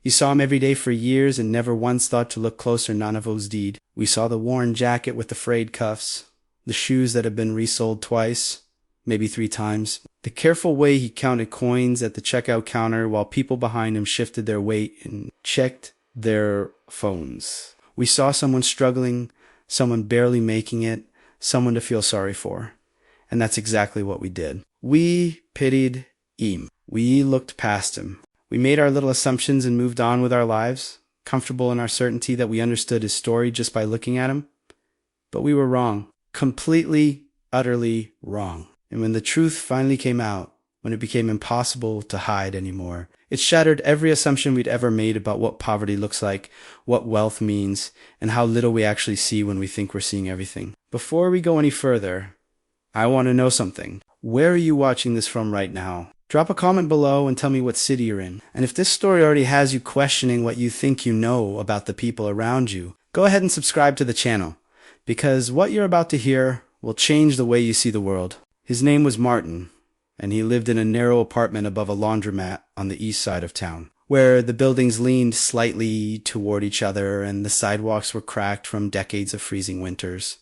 You saw him every day for years and never once thought to look closer none of those deed. We saw the worn jacket with the frayed cuffs, the shoes that had been resoled twice, maybe 3 times, the careful way he counted coins at the checkout counter while people behind him shifted their weight and checked their phones. We saw someone struggling, someone barely making it, someone to feel sorry for. And that's exactly what we did. We pitied him. We looked past him. We made our little assumptions and moved on with our lives, comfortable in our certainty that we understood his story just by looking at him. But we were wrong. Completely, utterly wrong. And when the truth finally came out, when it became impossible to hide anymore, it shattered every assumption we'd ever made about what poverty looks like, what wealth means, and how little we actually see when we think we're seeing everything. Before we go any further, I want to know something. Where are you watching this from right now? Drop a comment below and tell me what city you're in. And if this story already has you questioning what you think you know about the people around you, go ahead and subscribe to the channel, because what you're about to hear will change the way you see the world. His name was Martin, and he lived in a narrow apartment above a laundromat on the east side of town, where the buildings leaned slightly toward each other and the sidewalks were cracked from decades of freezing winters.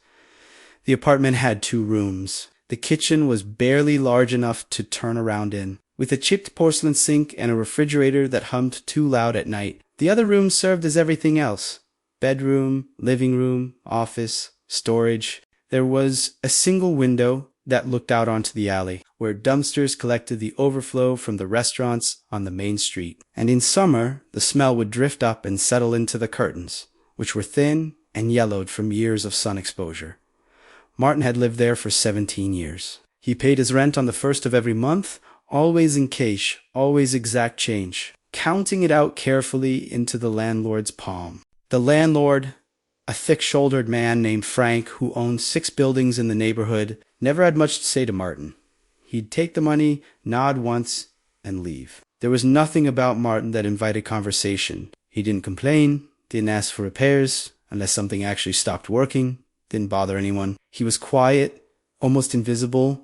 The apartment had 2 rooms. The kitchen was barely large enough to turn around in, with a chipped porcelain sink and a refrigerator that hummed too loud at night. The other rooms served as everything else: bedroom, living room, office, storage. There was a single window that looked out onto the alley, where dumpsters collected the overflow from the restaurants on the main street. And in summer, the smell would drift up and settle into the curtains, which were thin and yellowed from years of sun exposure. Martin had lived there for 17 years. He paid his rent on the first of every month, always in cash, always exact change, counting it out carefully into the landlord's palm. The landlord, a thick-shouldered man named Frank who owned 6 buildings in the neighborhood, never had much to say to Martin. He'd take the money, nod once, and leave. There was nothing about Martin that invited conversation. He didn't complain, didn't ask for repairs, unless something actually stopped working, didn't bother anyone. He was quiet, almost invisible,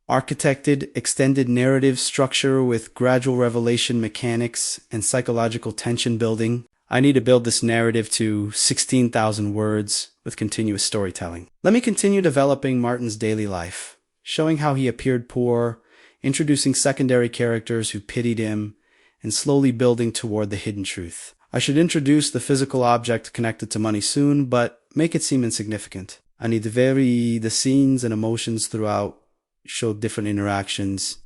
architected extended narrative structure with gradual revelation mechanics and psychological tension building. I need to build this narrative to 16,000 words with continuous storytelling. Let me continue developing Martin's daily life, showing how he appeared poor, introducing secondary characters who pitied him, and slowly building toward the hidden truth. I should introduce the physical object connected to money soon, but make it seem insignificant. I need to vary the scenes and emotions throughout, show different interactions,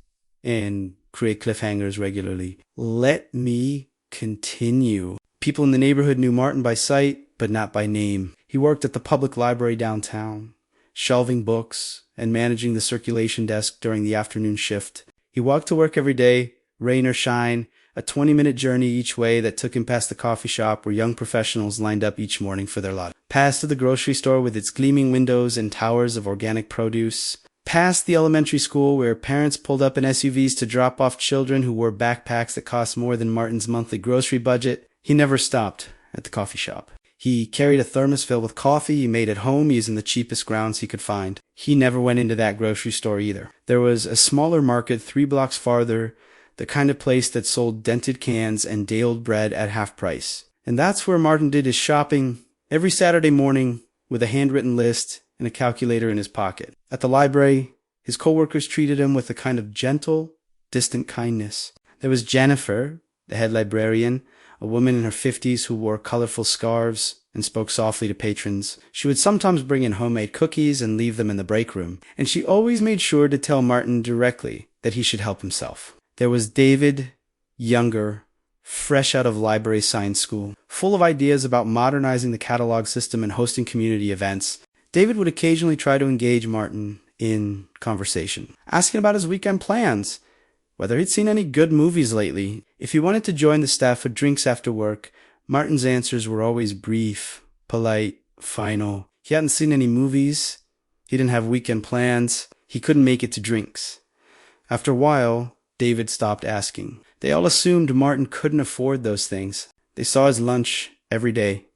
and create cliffhangers regularly. Let me continue. People in the neighborhood knew Martin by sight, but not by name. He worked at the public library downtown, shelving books and managing the circulation desk during the afternoon shift. He walked to work every day, rain or shine, a 20-minute journey each way that took him past the coffee shop where young professionals lined up each morning for their lot. Past to the grocery store with its gleaming windows and towers of organic produce. Past the elementary school where parents pulled up in SUVs to drop off children who wore backpacks that cost more than Martin's monthly grocery budget. He never stopped at the coffee shop. He carried a thermos filled with coffee he made at home using the cheapest grounds he could find. He never went into that grocery store either. There was a smaller market 3 blocks farther, the kind of place that sold dented cans and day-old bread at half price. And that's where Martin did his shopping every Saturday morning with a handwritten list and a calculator in his pocket. At the library, his coworkers treated him with a kind of gentle, distant kindness. There was Jennifer, the head librarian, a woman in her 50s who wore colorful scarves and spoke softly to patrons. She would sometimes bring in homemade cookies and leave them in the break room, and she always made sure to tell Martin directly that he should help himself. There was David, younger, fresh out of library science school, full of ideas about modernizing the catalog system and hosting community events. David would occasionally try to engage Martin in conversation, asking about his weekend plans, whether he'd seen any good movies lately. If he wanted to join the staff for drinks after work, Martin's answers were always brief, polite, final. He hadn't seen any movies. He didn't have weekend plans. He couldn't make it to drinks. After a while, David stopped asking. They all assumed Martin couldn't afford those things. They saw his lunch every day,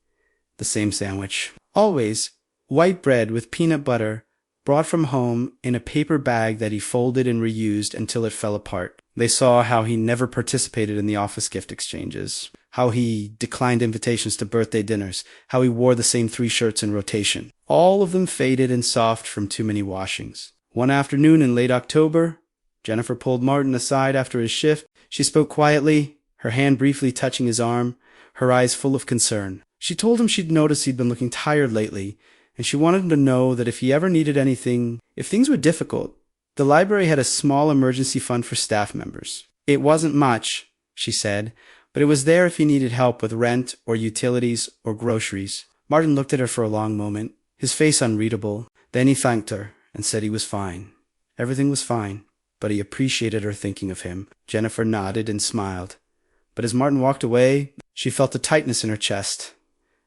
the same sandwich. Always white bread with peanut butter, brought from home in a paper bag that he folded and reused until it fell apart. They saw how he never participated in the office gift exchanges. how he declined invitations to birthday dinners, how he wore the same 3 shirts in rotation. All of them faded and soft from too many washings. One afternoon in late October, Jennifer pulled Martin aside after his shift. She spoke quietly, her hand briefly touching his arm, her eyes full of concern. She told him she'd noticed he'd been looking tired lately, and she wanted him to know that if he ever needed anything, if things were difficult, the library had a small emergency fund for staff members. It wasn't much, she said, but it was there if he needed help with rent or utilities or groceries. Martin looked at her for a long moment, his face unreadable. Then he thanked her and said he was fine. Everything was fine, but he appreciated her thinking of him. Jennifer nodded and smiled. But as Martin walked away, she felt a tightness in her chest,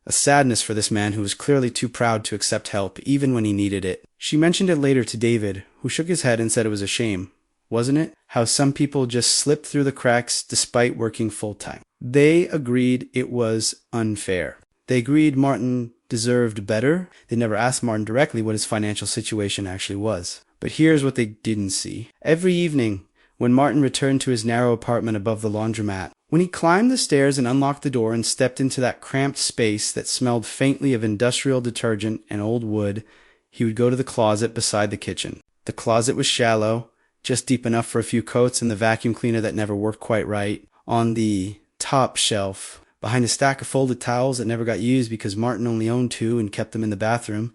a sadness for this man who was clearly too proud to accept help, even when he needed it. She mentioned it later to David, who shook his head and said it was a shame, wasn't it? How some people just slipped through the cracks despite working full-time. They agreed it was unfair. They agreed Martin deserved better. They never asked Martin directly what his financial situation actually was. But here's what they didn't see. Every evening, when Martin returned to his narrow apartment above the laundromat, when he climbed the stairs and unlocked the door and stepped into that cramped space that smelled faintly of industrial detergent and old wood, he would go to the closet beside the kitchen. The closet was shallow, just deep enough for a few coats and the vacuum cleaner that never worked quite right. On the top shelf, behind a stack of folded towels that never got used because Martin only owned 2 and kept them in the bathroom,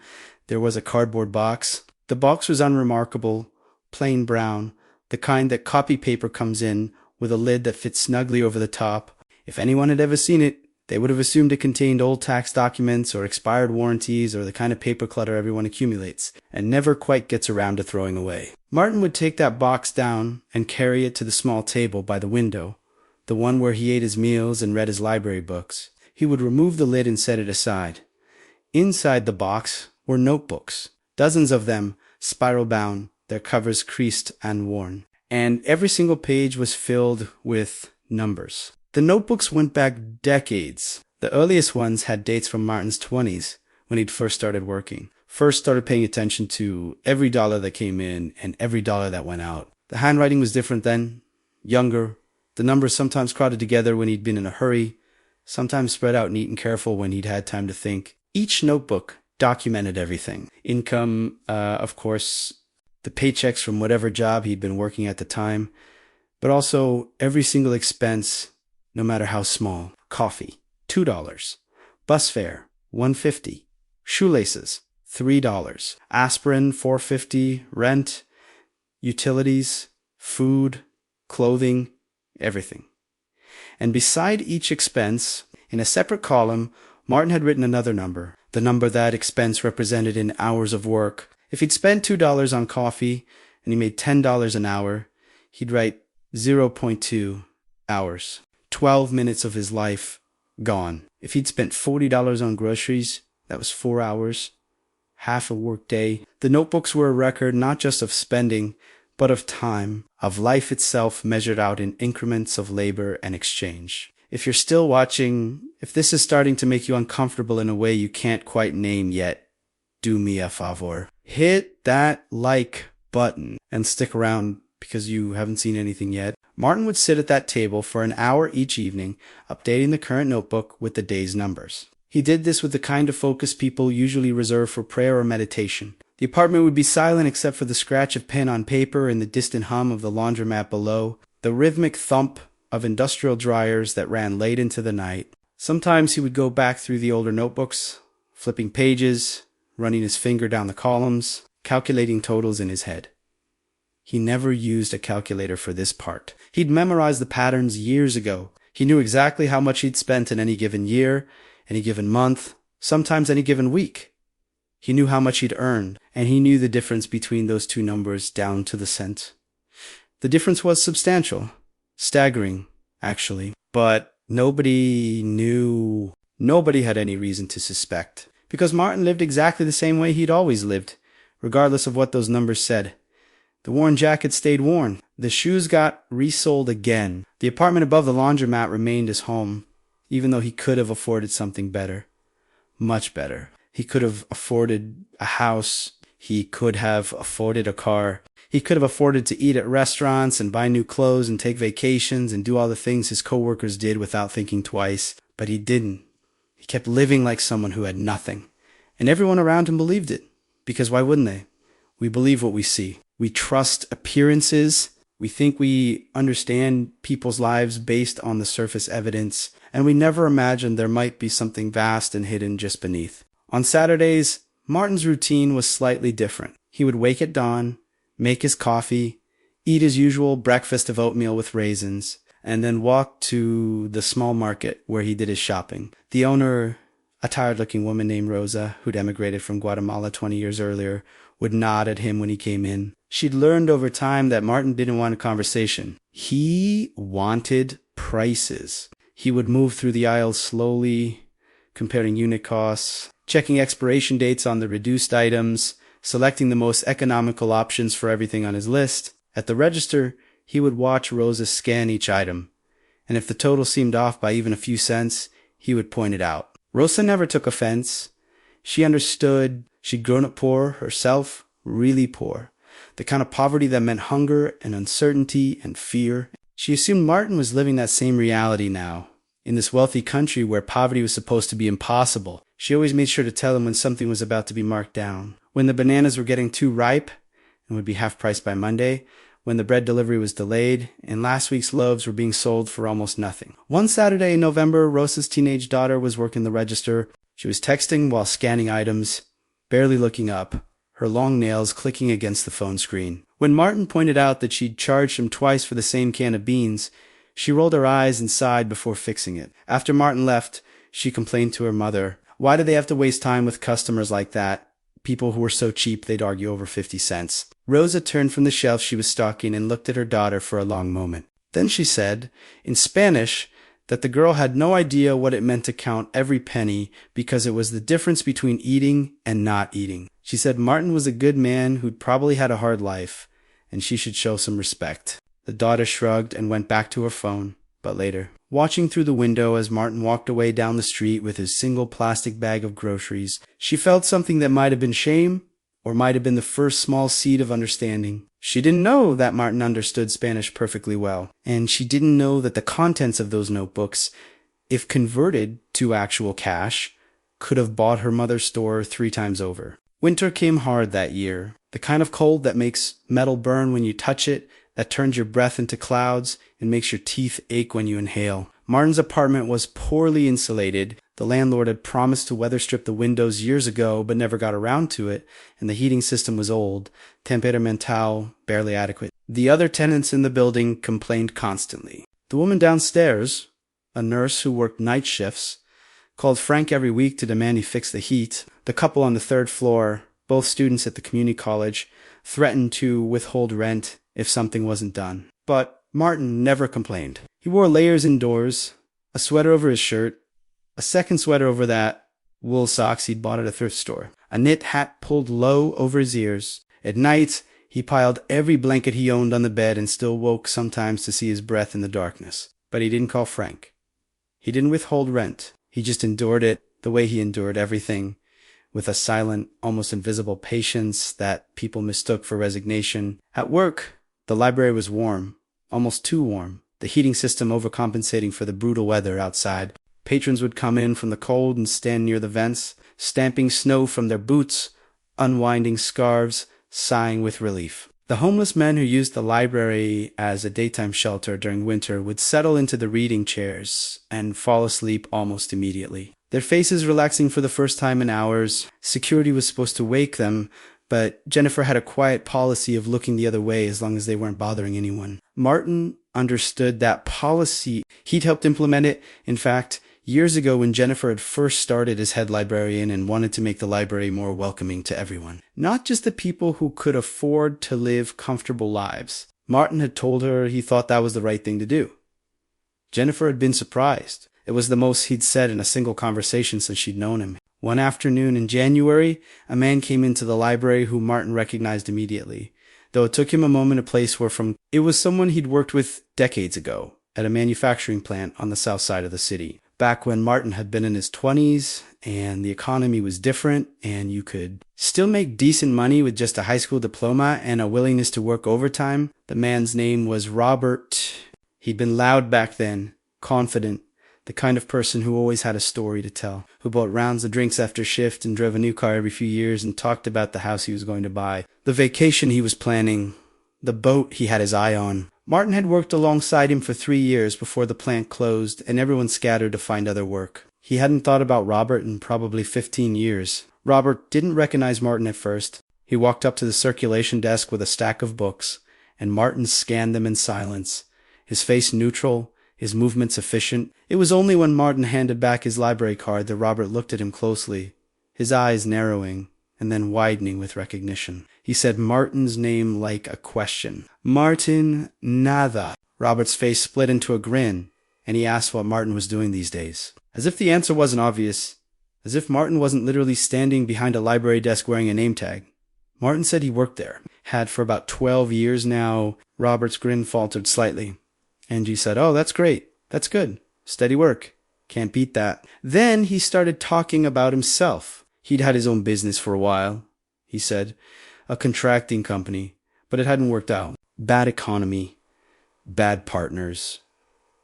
there was a cardboard box. The box was unremarkable, plain brown, the kind that copy paper comes in, with a lid that fits snugly over the top. If anyone had ever seen it, they would have assumed it contained old tax documents or expired warranties or the kind of paper clutter everyone accumulates and never quite gets around to throwing away. Martin would take that box down and carry it to the small table by the window, the one where he ate his meals and read his library books. He would remove the lid and set it aside. Inside the box were notebooks, dozens of them, spiral-bound, their covers creased and worn. And every single page was filled with numbers. The notebooks went back decades. The earliest ones had dates from Martin's 20s, when he'd first started working. First started paying attention to every dollar that came in and every dollar that went out. The handwriting was different then, younger. The numbers sometimes crowded together when he'd been in a hurry, sometimes spread out neat and careful when he'd had time to think. Each notebook documented everything. Income, of course, the paychecks from whatever job he'd been working at the time, but also every single expense, no matter how small. Coffee, $2. Bus fare, $1.50. Shoelaces, $3. Aspirin, $4.50. Rent, utilities, food, clothing, everything. And beside each expense, in a separate column, Martin had written another number, the number that expense represented in hours of work. If he'd spent $2 on coffee and he made $10 an hour, he'd write 0.2 hours. 12 minutes of his life gone. If he'd spent $40 on groceries, that was 4 hours, half a work day. The notebooks were a record not just of spending, but of time, of life itself measured out in increments of labor and exchange. If you're still watching, if this is starting to make you uncomfortable in a way you can't quite name yet, do me a favor. Hit that like button and stick around because you haven't seen anything yet. Martin would sit at that table for an hour each evening, updating the current notebook with the day's numbers. He did this with the kind of focus people usually reserve for prayer or meditation. The apartment would be silent except for the scratch of pen on paper and the distant hum of the laundromat below, the rhythmic thump of industrial dryers that ran late into the night. Sometimes he would go back through the older notebooks, flipping pages, running his finger down the columns, calculating totals in his head. He never used a calculator for this part. He'd memorized the patterns years ago. He knew exactly how much he'd spent in any given year, any given month, sometimes any given week. He knew how much he'd earned, and he knew the difference between those two numbers down to the cent. The difference was substantial, staggering, actually, but nobody knew. Nobody had any reason to suspect, because Martin lived exactly the same way he'd always lived, regardless of what those numbers said. The worn jacket stayed worn. The shoes got resold again. The apartment above the laundromat remained his home, even though he could have afforded something better. Much better. He could have afforded a house. He could have afforded a car. He could have afforded to eat at restaurants and buy new clothes and take vacations and do all the things his coworkers did without thinking twice, but he didn't. He kept living like someone who had nothing. And everyone around him believed it. Because why wouldn't they? We believe what we see. We trust appearances. We think we understand people's lives based on the surface evidence. And we never imagined there might be something vast and hidden just beneath. On Saturdays, Martin's routine was slightly different. He would wake at dawn, make his coffee, eat his usual breakfast of oatmeal with raisins, and then walk to the small market where he did his shopping. The owner, a tired-looking woman named Rosa, who'd emigrated from Guatemala 20 years earlier, would nod at him when he came in. She'd learned over time that Martin didn't want a conversation. He wanted prices. He would move through the aisles slowly, comparing unit costs, checking expiration dates on the reduced items, selecting the most economical options for everything on his list. At the register, he would watch Rosa scan each item, and if the total seemed off by even a few cents, he would point it out. Rosa never took offense. She understood she'd grown up poor herself, really poor. The kind of poverty that meant hunger and uncertainty and fear. She assumed Martin was living that same reality now, in this wealthy country where poverty was supposed to be impossible. She always made sure to tell him when something was about to be marked down. When the bananas were getting too ripe and would be half price by Monday, when the bread delivery was delayed, and last week's loaves were being sold for almost nothing. One Saturday in November, Rosa's teenage daughter was working the register. She was texting while scanning items, barely looking up, her long nails clicking against the phone screen. When Martin pointed out that she'd charged him twice for the same can of beans, she rolled her eyes and sighed before fixing it. After Martin left, she complained to her mother. Why did they have to waste time with customers like that? People who were so cheap they'd argue over 50 cents. Rosa turned from the shelf she was stocking and looked at her daughter for a long moment. Then she said, in Spanish, that the girl had no idea what it meant to count every penny because it was the difference between eating and not eating. She said Martin was a good man who'd probably had a hard life, and she should show some respect. The daughter shrugged and went back to her phone, but later. Watching through the window as Martin walked away down the street with his single plastic bag of groceries, she felt something that might have been shame, or might have been the first small seed of understanding. She didn't know that Martin understood Spanish perfectly well, and she didn't know that the contents of those notebooks, if converted to actual cash, could have bought her mother's store 3 times over. Winter came hard that year, the kind of cold that makes metal burn when you touch it, that turns your breath into clouds and makes your teeth ache when you inhale. Martin's apartment was poorly insulated. The landlord had promised to weather strip the windows years ago, but never got around to it, and the heating system was old, temperamental, barely adequate. The other tenants in the building complained constantly. The woman downstairs, a nurse who worked night shifts, called Frank every week to demand he fix the heat. The couple on the 3rd floor, both students at the community college, threatened to withhold rent if something wasn't done. But Martin never complained. He wore layers indoors, a sweater over his shirt, a second sweater over that, wool socks he'd bought at a thrift store, a knit hat pulled low over his ears. At night, he piled every blanket he owned on the bed and still woke sometimes to see his breath in the darkness. But he didn't call Frank. He didn't withhold rent. He just endured it the way he endured everything, with a silent, almost invisible patience that people mistook for resignation. At work, the library was warm, almost too warm, the heating system overcompensating for the brutal weather outside. Patrons would come in from the cold and stand near the vents, stamping snow from their boots, unwinding scarves, sighing with relief. The homeless men who used the library as a daytime shelter during winter would settle into the reading chairs and fall asleep almost immediately. Their faces relaxing for the first time in hours. Security was supposed to wake them, but Jennifer had a quiet policy of looking the other way as long as they weren't bothering anyone. Martin understood that policy. He'd helped implement it, in fact, years ago when Jennifer had first started as head librarian and wanted to make the library more welcoming to everyone. Not just the people who could afford to live comfortable lives. Martin had told her he thought that was the right thing to do. Jennifer had been surprised. It was the most he'd said in a single conversation since she'd known him. One afternoon in January, a man came into the library who Martin recognized immediately, though it took him a moment to place where from. It was someone he'd worked with decades ago at a manufacturing plant on the south side of the city. back when Martin had been in his 20s and the economy was different and you could still make decent money with just a high school diploma and a willingness to work overtime. The man's name was Robert. He'd been loud back then, confident, the kind of person who always had a story to tell, who bought rounds of drinks after shift and drove a new car every few years and talked about the house he was going to buy, the vacation he was planning, the boat he had his eye on. Martin had worked alongside him for 3 years before the plant closed and everyone scattered to find other work. He hadn't thought about Robert in probably 15 years. Robert didn't recognize Martin at first. He walked up to the circulation desk with a stack of books, and Martin scanned them in silence, his face neutral, his movements efficient. It was only when Martin handed back his library card that Robert looked at him closely, his eyes narrowing and then widening with recognition. He said Martin's name like a question. Martin Nada. Robert's face split into a grin, and he asked what Martin was doing these days. As if the answer wasn't obvious, as if Martin wasn't literally standing behind a library desk wearing a name tag. Martin said he worked there, had for about 12 years now. Robert's grin faltered slightly. Angie said, "Oh, that's great. That's good. Steady work. Can't beat that." Then he started talking about himself. He'd had his own business for a while, he said, a contracting company, but it hadn't worked out. Bad economy, bad partners,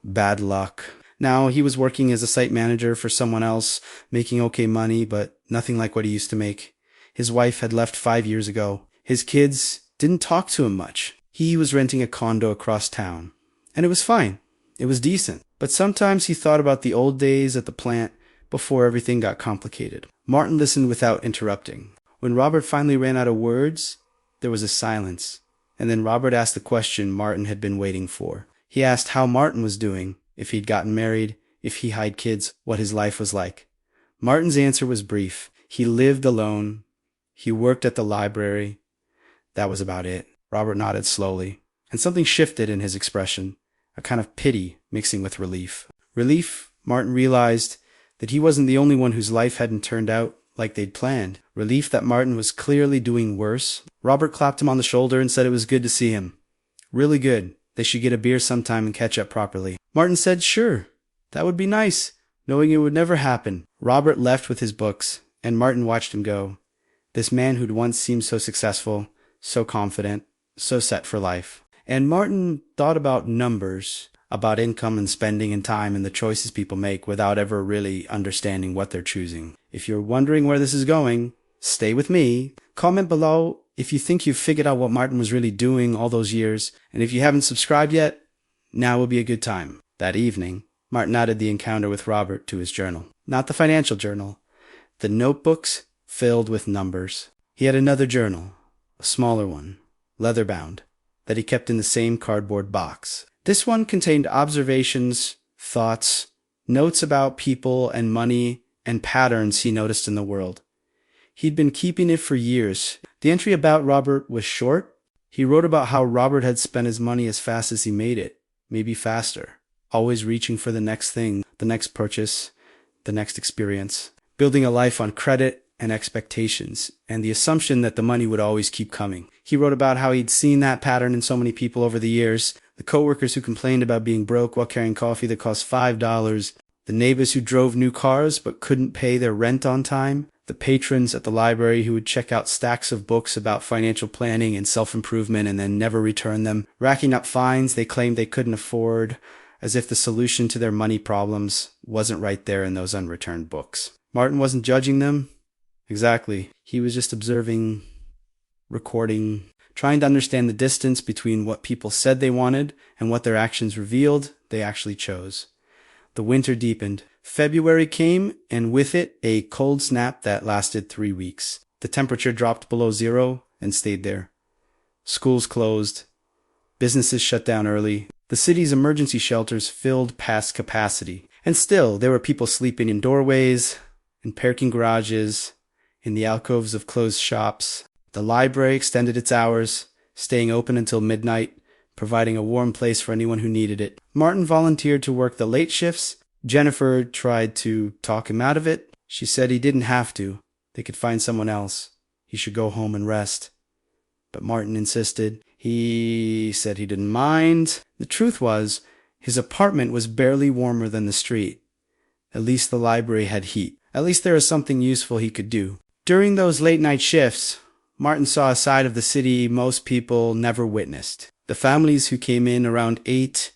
bad luck. Now he was working as a site manager for someone else, making okay money, but nothing like what he used to make. His wife had left 5 years ago. His kids didn't talk to him much. He was renting a condo across town, and it was fine. It was decent. But sometimes he thought about the old days at the plant before everything got complicated. Martin listened without interrupting. When Robert finally ran out of words, there was a silence, and then Robert asked the question Martin had been waiting for. He asked how Martin was doing, if he'd gotten married, if he had kids, what his life was like. Martin's answer was brief. He lived alone. He worked at the library. That was about it. Robert nodded slowly, and something shifted in his expression, a kind of pity mixing with relief. Relief, Martin realized that he wasn't the only one whose life hadn't turned out like they'd planned. Relief that Martin was clearly doing worse. Robert clapped him on the shoulder and said it was good to see him. Really good. They should get a beer sometime and catch up properly. Martin said, "Sure, that would be nice," knowing it would never happen. Robert left with his books, and Martin watched him go. This man who'd once seemed so successful, so confident, so set for life. And Martin thought about numbers, about income and spending and time and the choices people make without ever really understanding what they're choosing. If you're wondering where this is going, stay with me. Comment below if you think you've figured out what Martin was really doing all those years, and if you haven't subscribed yet, now will be a good time. That evening, Martin added the encounter with Robert to his journal. Not the financial journal, the notebooks filled with numbers. He had another journal, a smaller one, leather-bound, that he kept in the same cardboard box. This one contained observations, thoughts, notes about people and money and patterns he noticed in the world. He'd been keeping it for years. The entry about Robert was short. He wrote about how Robert had spent his money as fast as he made it, maybe faster, always reaching for the next thing, the next purchase, the next experience, building a life on credit and expectations, and the assumption that the money would always keep coming. He wrote about how he'd seen that pattern in so many people over the years, the coworkers who complained about being broke while carrying coffee that cost $5, the neighbors who drove new cars but couldn't pay their rent on time, the patrons at the library who would check out stacks of books about financial planning and self-improvement and then never return them, racking up fines they claimed they couldn't afford, as if the solution to their money problems wasn't right there in those unreturned books. Martin wasn't judging them. Exactly. He was just observing, recording, trying to understand the distance between what people said they wanted and what their actions revealed they actually chose. The winter deepened. February came, and with it, a cold snap that lasted 3 weeks. The temperature dropped below zero and stayed there. Schools closed. Businesses shut down early. The city's emergency shelters filled past capacity. And still, there were people sleeping in doorways, in parking garages, in the alcoves of closed shops. The library extended its hours, staying open until midnight, providing a warm place for anyone who needed it. Martin volunteered to work the late shifts. Jennifer tried to talk him out of it. She said he didn't have to. They could find someone else. He should go home and rest. But Martin insisted. He said he didn't mind. The truth was, his apartment was barely warmer than the street. At least the library had heat. At least there was something useful he could do. During those late-night shifts, Martin saw a side of the city most people never witnessed. The families who came in around 8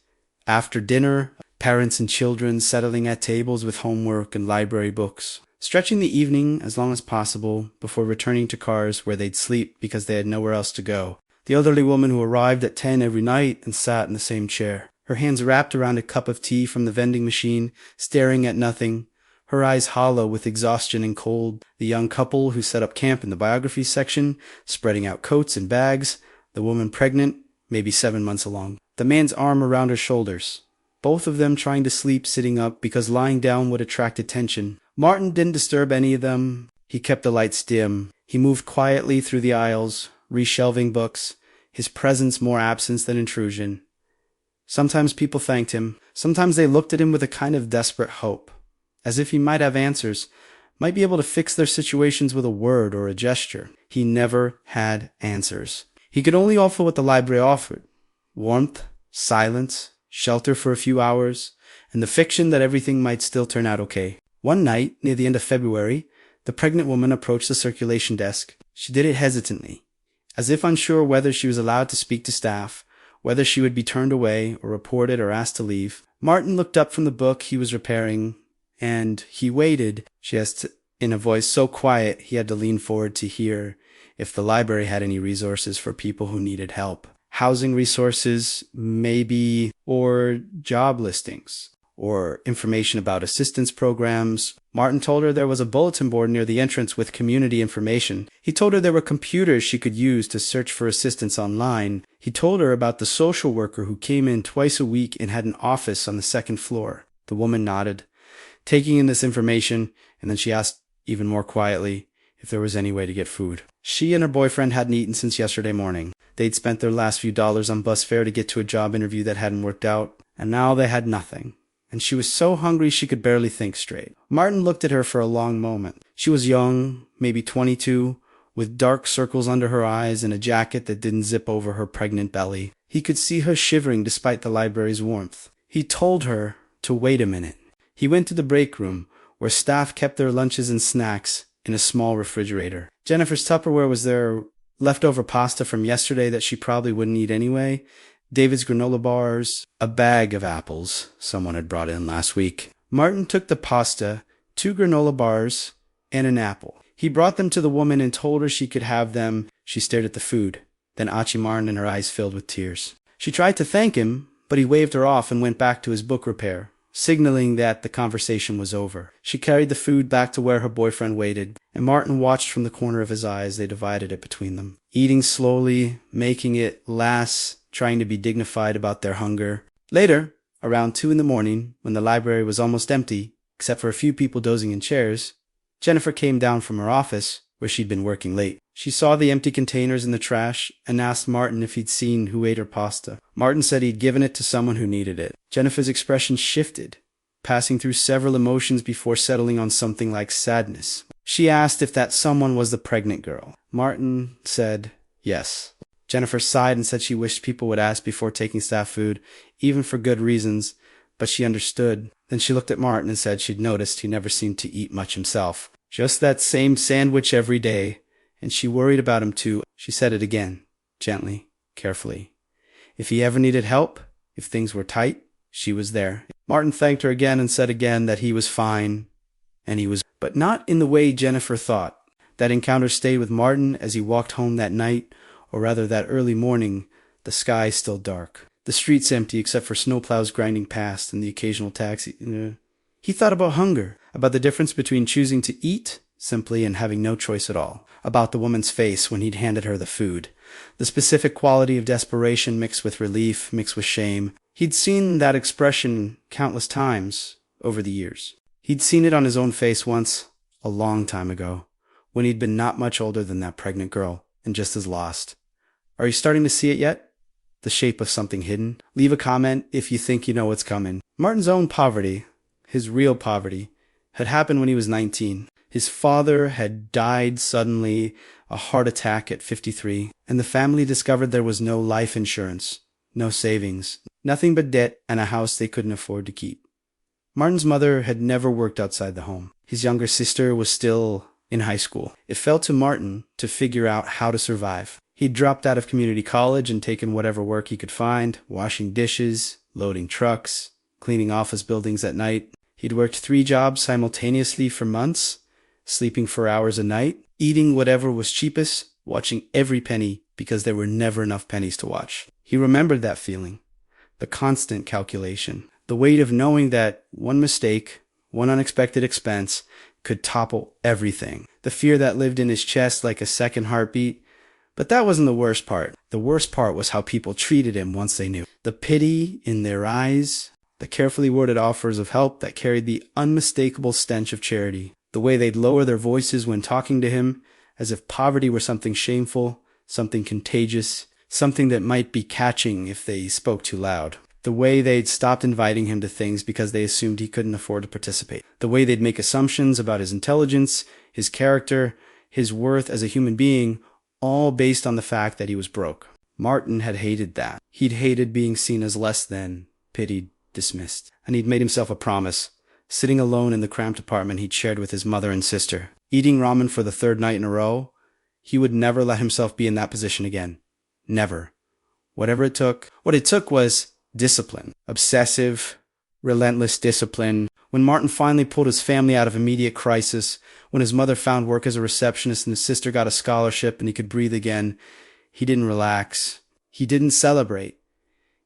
after dinner, parents and children settling at tables with homework and library books, stretching the evening as long as possible before returning to cars where they'd sleep because they had nowhere else to go. The elderly woman who arrived at 10 every night and sat in the same chair, her hands wrapped around a cup of tea from the vending machine, staring at nothing, her eyes hollow with exhaustion and cold. The young couple who set up camp in the biography section, spreading out coats and bags, the woman pregnant, maybe 7 months along. The man's arm around her shoulders, both of them trying to sleep sitting up because lying down would attract attention. Martin didn't disturb any of them. He kept the lights dim. He moved quietly through the aisles, reshelving books, his presence more absence than intrusion. Sometimes people thanked him. Sometimes they looked at him with a kind of desperate hope, as if he might have answers, might be able to fix their situations with a word or a gesture. He never had answers. He could only offer what the library offered: warmth, silence, shelter for a few hours, and the fiction that everything might still turn out okay. One night, near the end of February, the pregnant woman approached the circulation desk. She did it hesitantly, as if unsure whether she was allowed to speak to staff, whether she would be turned away or reported or asked to leave. Martin looked up from the book he was repairing, and he waited, she asked in a voice so quiet he had to lean forward to hear if the library had any resources for people who needed help. Housing resources, maybe, or job listings, or information about assistance programs. Martin told her there was a bulletin board near the entrance with community information. He told her there were computers she could use to search for assistance online. He told her about the social worker who came in twice a week and had an office on the second floor. The woman nodded, taking in this information, and then she asked even more quietly if there was any way to get food. She and her boyfriend hadn't eaten since yesterday morning. They'd spent their last few dollars on bus fare to get to a job interview that hadn't worked out, and now they had nothing. And she was so hungry she could barely think straight. Martin looked at her for a long moment. She was young, maybe 22, with dark circles under her eyes and a jacket that didn't zip over her pregnant belly. He could see her shivering despite the library's warmth. He told her to wait a minute. He went to the break room, where staff kept their lunches and snacks in a small refrigerator. Jennifer's Tupperware was their leftover pasta from yesterday that she probably wouldn't eat anyway, David's granola bars, a bag of apples someone had brought in last week. Martin took the pasta, 2 granola bars, and an apple. He brought them to the woman and told her she could have them. She stared at the food, then Achi Martin, and her eyes filled with tears. She tried to thank him, but he waved her off and went back to his book repair, signaling that the conversation was over. She carried the food back to where her boyfriend waited, and Martin watched from the corner of his eye as they divided it between them, eating slowly, making it last, trying to be dignified about their hunger. Later, around 2 a.m, when the library was almost empty, except for a few people dozing in chairs, Jennifer came down from her office, where she'd been working late. She saw the empty containers in the trash and asked Martin if he'd seen who ate her pasta. Martin said he'd given it to someone who needed it. Jennifer's expression shifted, passing through several emotions before settling on something like sadness. She asked if that someone was the pregnant girl. Martin said yes. Jennifer sighed and said she wished people would ask before taking staff food, even for good reasons, but she understood. Then she looked at Martin and said she'd noticed he never seemed to eat much himself. Just that same sandwich every day, and she worried about him too. She said it again, gently, carefully. If he ever needed help, if things were tight, she was there. Martin thanked her again and said again that he was fine, and he was, but not in the way Jennifer thought. That encounter stayed with Martin as he walked home that night, or rather that early morning, the sky still dark, the streets empty except for snowplows grinding past and the occasional taxi. He thought about hunger, about the difference between choosing to eat simply and having no choice at all, about the woman's face when he'd handed her the food, the specific quality of desperation mixed with relief, mixed with shame. He'd seen that expression countless times over the years. He'd seen it on his own face once, a long time ago, when he'd been not much older than that pregnant girl, and just as lost. Are you starting to see it yet? The shape of something hidden? Leave a comment if you think you know what's coming. Martin's own poverty, his real poverty, had happened when he was 19. His father had died suddenly, a heart attack at 53, and the family discovered there was no life insurance, no savings, nothing but debt and a house they couldn't afford to keep. Martin's mother had never worked outside the home. His younger sister was still in high school. It fell to Martin to figure out how to survive. He'd dropped out of community college and taken whatever work he could find, washing dishes, loading trucks, cleaning office buildings at night. He'd worked 3 jobs simultaneously for months, sleeping for hours a night, eating whatever was cheapest, watching every penny because there were never enough pennies to watch. He remembered that feeling, the constant calculation, the weight of knowing that one mistake, one unexpected expense could topple everything, the fear that lived in his chest like a second heartbeat. But that wasn't the worst part. The worst part was how people treated him once they knew. The pity in their eyes, the carefully worded offers of help that carried the unmistakable stench of charity, the way they'd lower their voices when talking to him, as if poverty were something shameful, something contagious, something that might be catching if they spoke too loud. The way they'd stopped inviting him to things because they assumed he couldn't afford to participate. The way they'd make assumptions about his intelligence, his character, his worth as a human being, all based on the fact that he was broke. Martin had hated that. He'd hated being seen as less than, pitied, dismissed. And he'd made himself a promise, sitting alone in the cramped apartment he'd shared with his mother and sister, eating ramen for the 3rd night in a row. He would never let himself be in that position again. Never. Whatever it took. What it took was discipline. Obsessive, relentless discipline. When Martin finally pulled his family out of immediate crisis, when his mother found work as a receptionist and his sister got a scholarship and he could breathe again, he didn't relax. He didn't celebrate.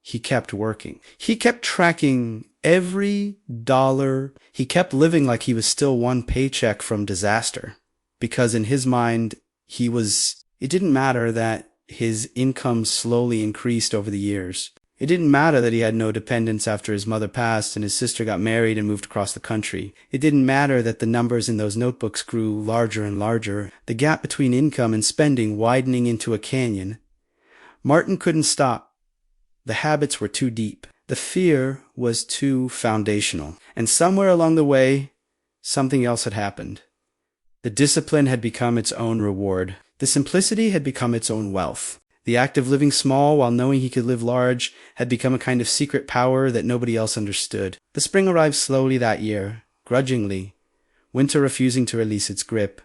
He kept working. He kept tracking every dollar. He kept living like he was still one paycheck from disaster. Because in his mind, it didn't matter that his income slowly increased over the years. It didn't matter that he had no dependents after his mother passed and his sister got married and moved across the country. It didn't matter that the numbers in those notebooks grew larger and larger, the gap between income and spending widening into a canyon. Martin couldn't stop. The habits were too deep. The fear was too foundational. And somewhere along the way, something else had happened. The discipline had become its own reward. The simplicity had become its own wealth. The act of living small while knowing he could live large had become a kind of secret power that nobody else understood. The spring arrived slowly that year, grudgingly, winter refusing to release its grip.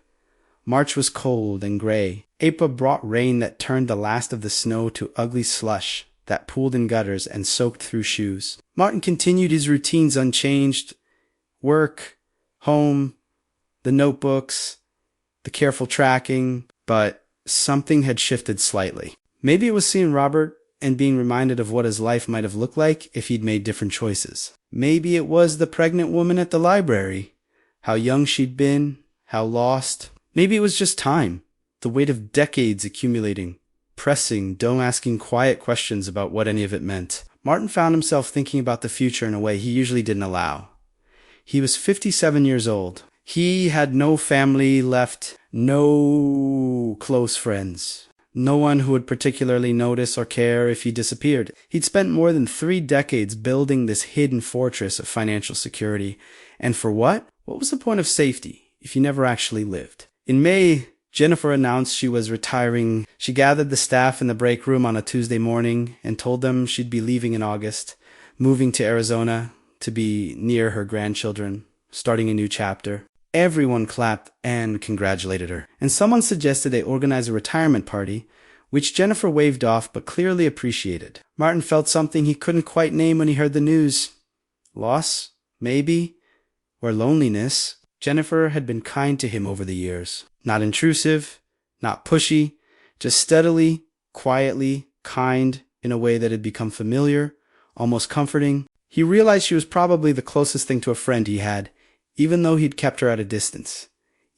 March was cold and gray. April brought rain that turned the last of the snow to ugly slush that pooled in gutters and soaked through shoes. Martin continued his routines unchanged. Work, home, the notebooks, the careful tracking, but something had shifted slightly. Maybe it was seeing Robert and being reminded of what his life might have looked like if he'd made different choices. Maybe it was the pregnant woman at the library, how young she'd been, how lost. Maybe it was just time, the weight of decades accumulating, pressing, don't-asking quiet questions about what any of it meant. Martin found himself thinking about the future in a way he usually didn't allow. He was 57 years old. He had no family left, no close friends. No one who would particularly notice or care if he disappeared. He'd spent more than 3 decades building this hidden fortress of financial security. And for what? What was the point of safety if you never actually lived? In May, Jennifer announced she was retiring. She gathered the staff in the break room on a Tuesday morning and told them she'd be leaving in August, moving to Arizona to be near her grandchildren, starting a new chapter. Everyone clapped and congratulated her, and someone suggested they organize a retirement party, which Jennifer waved off but clearly appreciated. Martin felt something he couldn't quite name when he heard the news. Loss, maybe, or loneliness. Jennifer had been kind to him over the years. Not intrusive, not pushy, just steadily, quietly, kind in a way that had become familiar, almost comforting. He realized she was probably the closest thing to a friend he had, even though he'd kept her at a distance,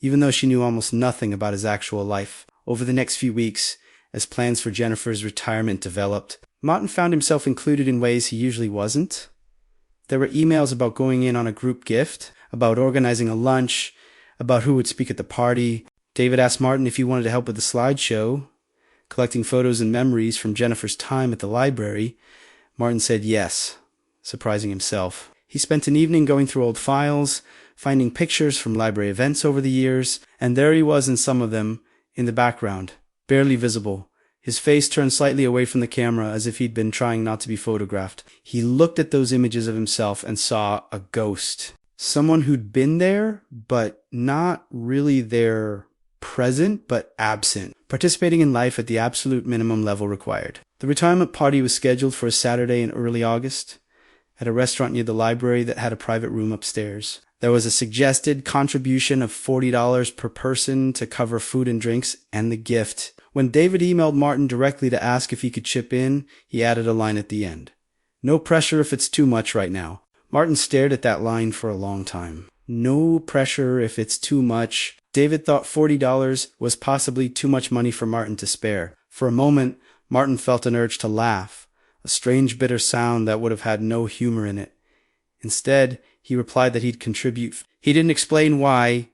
even though she knew almost nothing about his actual life. Over the next few weeks, as plans for Jennifer's retirement developed, Martin found himself included in ways he usually wasn't. There were emails about going in on a group gift, about organizing a lunch, about who would speak at the party. David asked Martin if he wanted to help with the slideshow, collecting photos and memories from Jennifer's time at the library. Martin said yes, surprising himself. He spent an evening going through old files, finding pictures from library events over the years, and there he was in some of them, in the background, barely visible, His face turned slightly away from the camera as if he'd been trying not to be photographed. He looked at those images of himself and saw a ghost. Someone who'd been there, but not really there, present, but absent, participating in life at the absolute minimum level required. The retirement party was scheduled for a Saturday in early August at a restaurant near the library that had a private room upstairs. There was a suggested contribution of $40 per person to cover food and drinks and the gift. When David emailed Martin directly to ask if he could chip in, he added a line at the end. No pressure if it's too much right now. Martin stared at that line for a long time. No pressure if it's too much. David thought $40 was possibly too much money for Martin to spare. For a moment, Martin felt an urge to laugh, a strange bitter sound that would have had no humor in it. Instead, he replied that he'd contribute. He didn't explain why.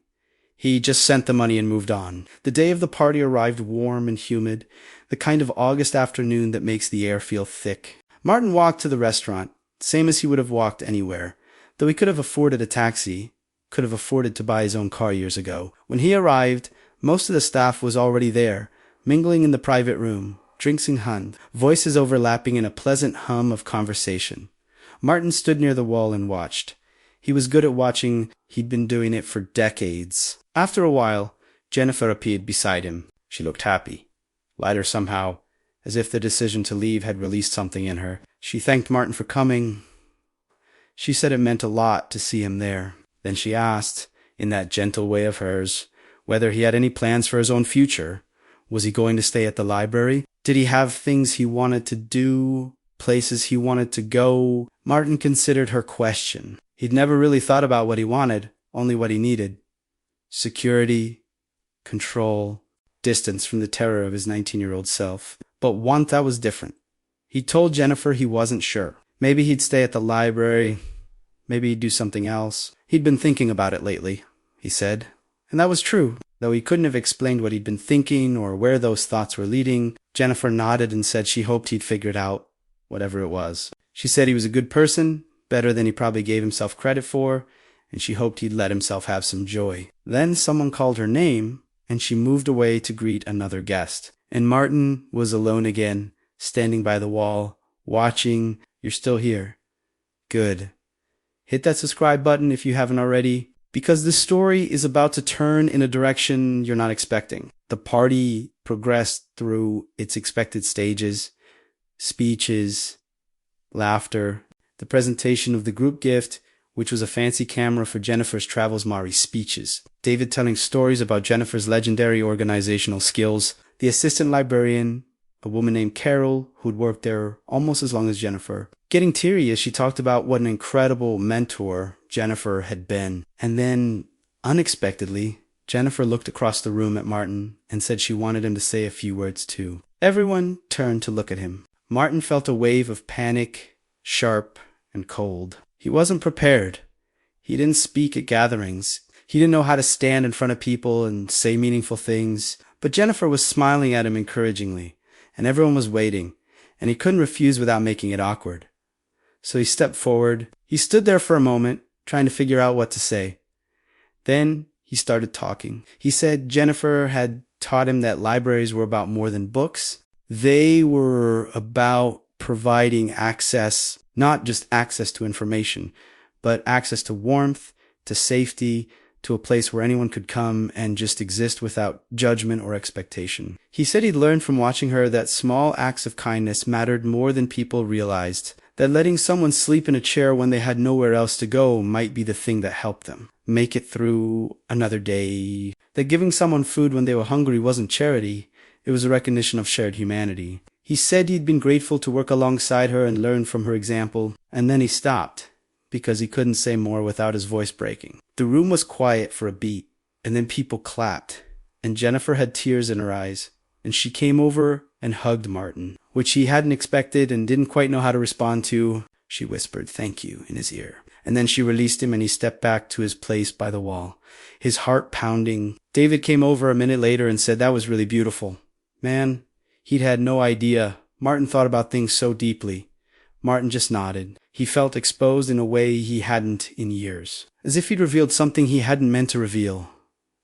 He just sent the money and moved on. The day of the party arrived warm and humid, the kind of August afternoon that makes the air feel thick. Martin walked to the restaurant, same as he would have walked anywhere. Though he could have afforded a taxi, could have afforded to buy his own car years ago. When he arrived, most of the staff was already there, mingling in the private room, drinks in hand, voices overlapping in a pleasant hum of conversation. Martin stood near the wall and watched. He was good at watching. He'd been doing it for decades. After a while, Jennifer appeared beside him. She looked happy, lighter somehow, as if the decision to leave had released something in her. She thanked Martin for coming. She said it meant a lot to see him there. Then she asked, in that gentle way of hers, whether he had any plans for his own future. Was he going to stay at the library? Did he have things he wanted to do, places he wanted to go? Martin considered her question. He'd never really thought about what he wanted, only what he needed. Security, control, distance from the terror of his 19-year-old self. But want that was different. He told Jennifer he wasn't sure. Maybe he'd stay at the library. Maybe he'd do something else. He'd been thinking about it lately, he said. And that was true. Though he couldn't have explained what he'd been thinking or where those thoughts were leading, Jennifer nodded and said she hoped he'd figured out whatever it was. She said he was a good person, better than he probably gave himself credit for, and she hoped he'd let himself have some joy. Then someone called her name, and she moved away to greet another guest. And Martin was alone again, standing by the wall, watching. You're still here. Good. Hit that subscribe button if you haven't already, because this story is about to turn in a direction you're not expecting. The party progressed through its expected stages, speeches, laughter, the presentation of the group gift, which was a fancy camera for Jennifer's Travels Mari speeches, David telling stories about Jennifer's legendary organizational skills, the assistant librarian, a woman named Carol, who'd worked there almost as long as Jennifer, getting teary as she talked about what an incredible mentor Jennifer had been. And then, unexpectedly, Jennifer looked across the room at Martin and said she wanted him to say a few words too. Everyone turned to look at him. Martin felt a wave of panic, sharp and cold. He wasn't prepared. He didn't speak at gatherings. He didn't know how to stand in front of people and say meaningful things. But Jennifer was smiling at him encouragingly, and everyone was waiting, and he couldn't refuse without making it awkward. So he stepped forward. He stood there for a moment, trying to figure out what to say. Then he started talking. He said Jennifer had taught him that libraries were about more than books. They were about providing access, not just access to information, but access to warmth, to safety, to a place where anyone could come and just exist without judgment or expectation. He said he'd learned from watching her that small acts of kindness mattered more than people realized, that letting someone sleep in a chair when they had nowhere else to go might be the thing that helped them make it through another day, that giving someone food when they were hungry wasn't charity, it was a recognition of shared humanity. He said he'd been grateful to work alongside her and learn from her example, and then he stopped, because he couldn't say more without his voice breaking. The room was quiet for a beat, and then people clapped, and Jennifer had tears in her eyes, and she came over and hugged Martin, which he hadn't expected and didn't quite know how to respond to. She whispered "thank you" in his ear, and then she released him and he stepped back to his place by the wall, his heart pounding. David came over a minute later and said that was really beautiful. Man, he'd had no idea. Martin thought about things so deeply. Martin just nodded. He felt exposed in a way he hadn't in years, as if he'd revealed something he hadn't meant to reveal,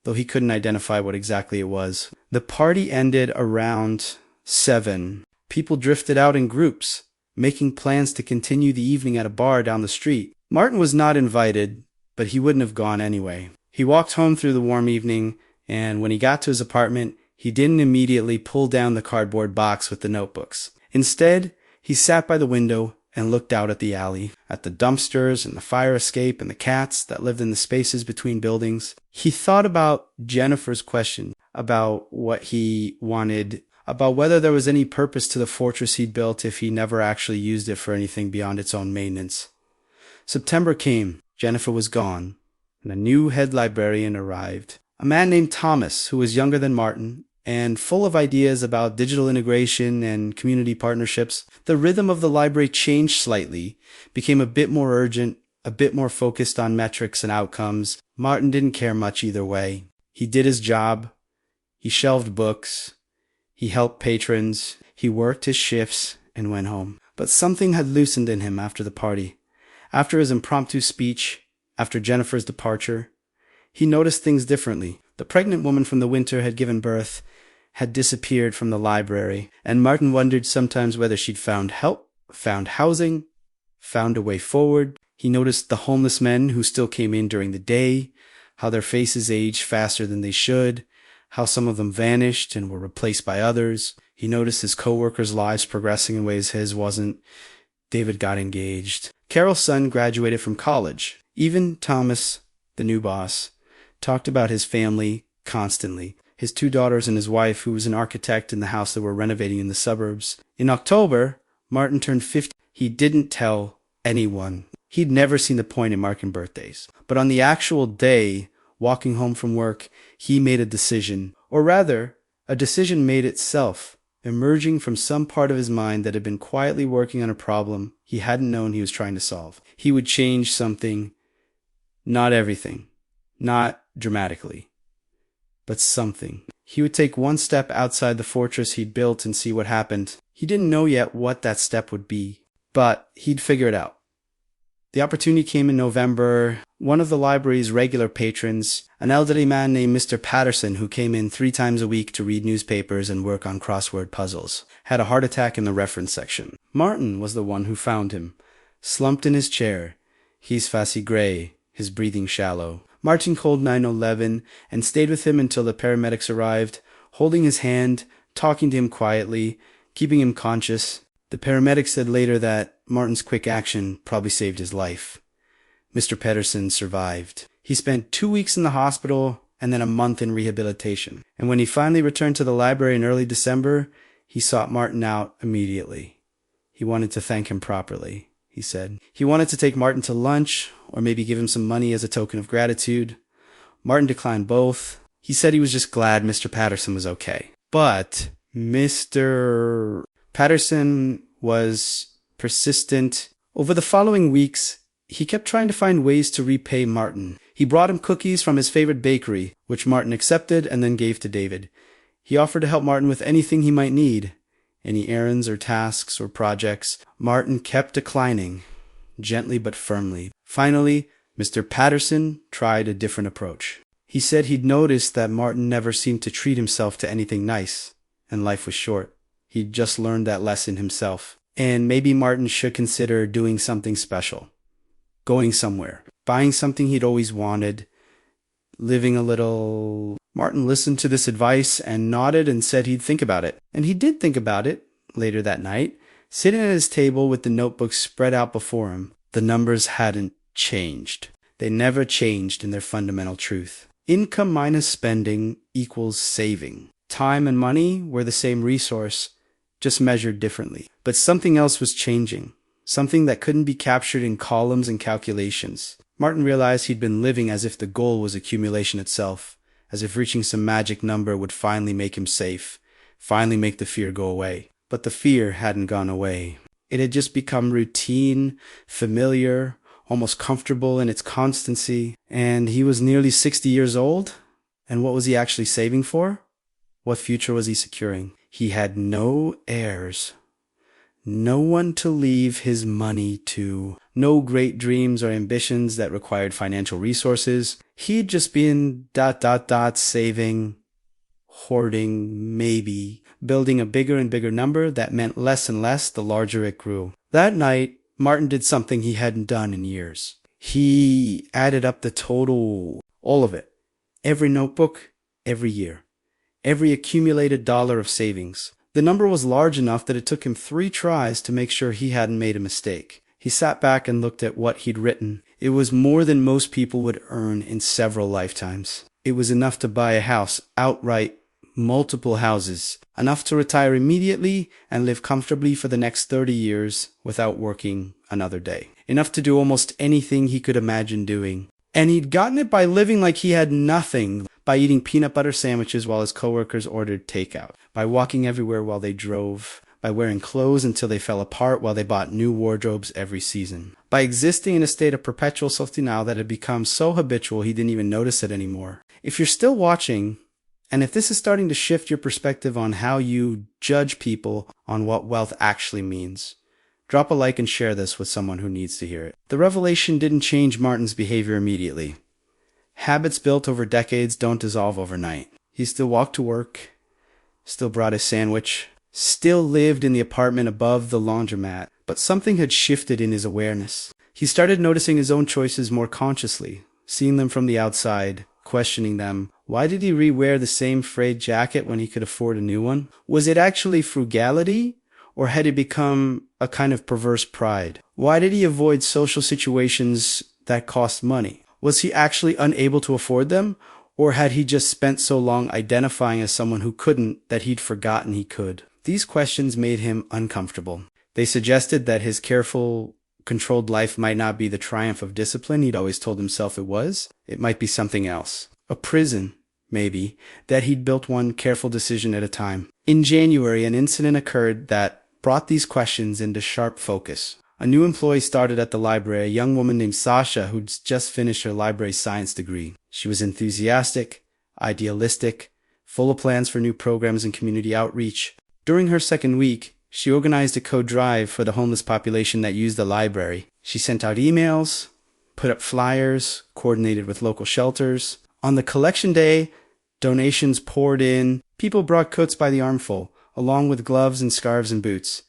though he couldn't identify what exactly it was. The party ended around 7. People drifted out in groups, making plans to continue the evening at a bar down the street. Martin was not invited, but he wouldn't have gone anyway. He walked home through the warm evening, and when he got to his apartment, he didn't immediately pull down the cardboard box with the notebooks. Instead, he sat by the window and looked out at the alley, at the dumpsters and the fire escape and the cats that lived in the spaces between buildings. He thought about Jennifer's question about what he wanted, about whether there was any purpose to the fortress he'd built if he never actually used it for anything beyond its own maintenance. September came. Jennifer was gone, and a new head librarian arrived. A man named Thomas, who was younger than Martin, and full of ideas about digital integration and community partnerships. The rhythm of the library changed slightly, became a bit more urgent, a bit more focused on metrics and outcomes. Martin didn't care much either way. He did his job. He shelved books. He helped patrons. He worked his shifts and went home. But something had loosened in him after the party. After his impromptu speech, after Jennifer's departure, he noticed things differently. The pregnant woman from the winter had given birth, had disappeared from the library, and Martin wondered sometimes whether she'd found help, found housing, found a way forward. He noticed the homeless men who still came in during the day, how their faces aged faster than they should, how some of them vanished and were replaced by others. He noticed his co-workers' lives progressing in ways his wasn't. David got engaged. Carol's son graduated from college. Even Thomas, the new boss, talked about his family constantly. His 2 daughters and his wife, who was an architect in the house they were renovating in the suburbs. In October, Martin turned 50. He didn't tell anyone. He'd never seen the point in marking birthdays. But on the actual day, walking home from work, he made a decision. Or rather, a decision made itself, emerging from some part of his mind that had been quietly working on a problem he hadn't known he was trying to solve. He would change something, not everything, not dramatically, but something. He would take one step outside the fortress he'd built and see what happened. He didn't know yet what that step would be, but he'd figure it out. The opportunity came in November. One of the library's regular patrons, an elderly man named Mr. Patterson, who came in 3 times a week to read newspapers and work on crossword puzzles, had a heart attack in the reference section. Martin was the one who found him, slumped in his chair, his face gray, his breathing shallow. Martin called 911 and stayed with him until the paramedics arrived, holding his hand, talking to him quietly, keeping him conscious. The paramedics said later that Martin's quick action probably saved his life. Mr. Patterson survived. He spent 2 weeks in the hospital and then a month in rehabilitation. And when he finally returned to the library in early December, he sought Martin out immediately. He wanted to thank him properly, he said. He wanted to take Martin to lunch, or maybe give him some money as a token of gratitude. Martin declined both. He said he was just glad Mr. Patterson was okay. But Mr. Patterson was persistent. Over the following weeks, he kept trying to find ways to repay Martin. He brought him cookies from his favorite bakery, which Martin accepted and then gave to David. He offered to help Martin with anything he might need, any errands or tasks or projects. Martin kept declining, gently but firmly. Finally, Mr. Patterson tried a different approach. He said he'd noticed that Martin never seemed to treat himself to anything nice, and life was short. He'd just learned that lesson himself. And maybe Martin should consider doing something special. Going somewhere. Buying something he'd always wanted. Living a little. Martin listened to this advice and nodded and said he'd think about it. And he did think about it later that night, sitting at his table with the notebooks spread out before him. The numbers hadn't changed. They never changed in their fundamental truth. Income minus spending equals saving. Time and money were the same resource, just measured differently. But something else was changing. Something that couldn't be captured in columns and calculations. Martin realized he'd been living as if the goal was accumulation itself, as if reaching some magic number would finally make him safe, finally make the fear go away. But the fear hadn't gone away. It had just become routine, familiar, almost comfortable in its constancy. And he was nearly 60 years old. And what was he actually saving for? What future was he securing? He had no heirs. No one to leave his money to. No great dreams or ambitions that required financial resources. He'd just been ... saving, hoarding, maybe. building a bigger and bigger number that meant less and less the larger it grew. That night, Martin did something he hadn't done in years. He added up the total, all of it. Every notebook, every year. Every accumulated dollar of savings. The number was large enough that it took him 3 tries to make sure he hadn't made a mistake. He sat back and looked at what he'd written. It was more than most people would earn in several lifetimes. It was enough to buy a house outright, multiple houses, enough to retire immediately and live comfortably for the next 30 years without working another day. Enough to do almost anything he could imagine doing. And he'd gotten it by living like he had nothing, by eating peanut butter sandwiches while his coworkers ordered takeout, by walking everywhere while they drove, by wearing clothes until they fell apart while they bought new wardrobes every season, by existing in a state of perpetual self-denial that had become so habitual he didn't even notice it anymore. If you're still watching, and if this is starting to shift your perspective on how you judge people on what wealth actually means, drop a like and share this with someone who needs to hear it. The revelation didn't change Martin's behavior immediately. Habits built over decades don't dissolve overnight. He still walked to work, still brought his sandwich, still lived in the apartment above the laundromat, but something had shifted in his awareness. He started noticing his own choices more consciously, seeing them from the outside, questioning them. Why did he rewear the same frayed jacket when he could afford a new one? Was it actually frugality? Or had it become a kind of perverse pride? Why did he avoid social situations that cost money? Was he actually unable to afford them? Or had he just spent so long identifying as someone who couldn't that he'd forgotten he could? These questions made him uncomfortable. They suggested that his careful, controlled life might not be the triumph of discipline he'd always told himself it was. It might be something else. A prison, maybe, that he'd built one careful decision at a time. In January, an incident occurred that brought these questions into sharp focus. A new employee started at the library, a young woman named Sasha who'd just finished her library science degree. She was enthusiastic, idealistic, full of plans for new programs and community outreach. During her second week, she organized a code drive for the homeless population that used the library. She sent out emails, put up flyers, coordinated with local shelters. On the collection day, donations poured in. People brought coats by the armful, along with gloves and scarves and boots.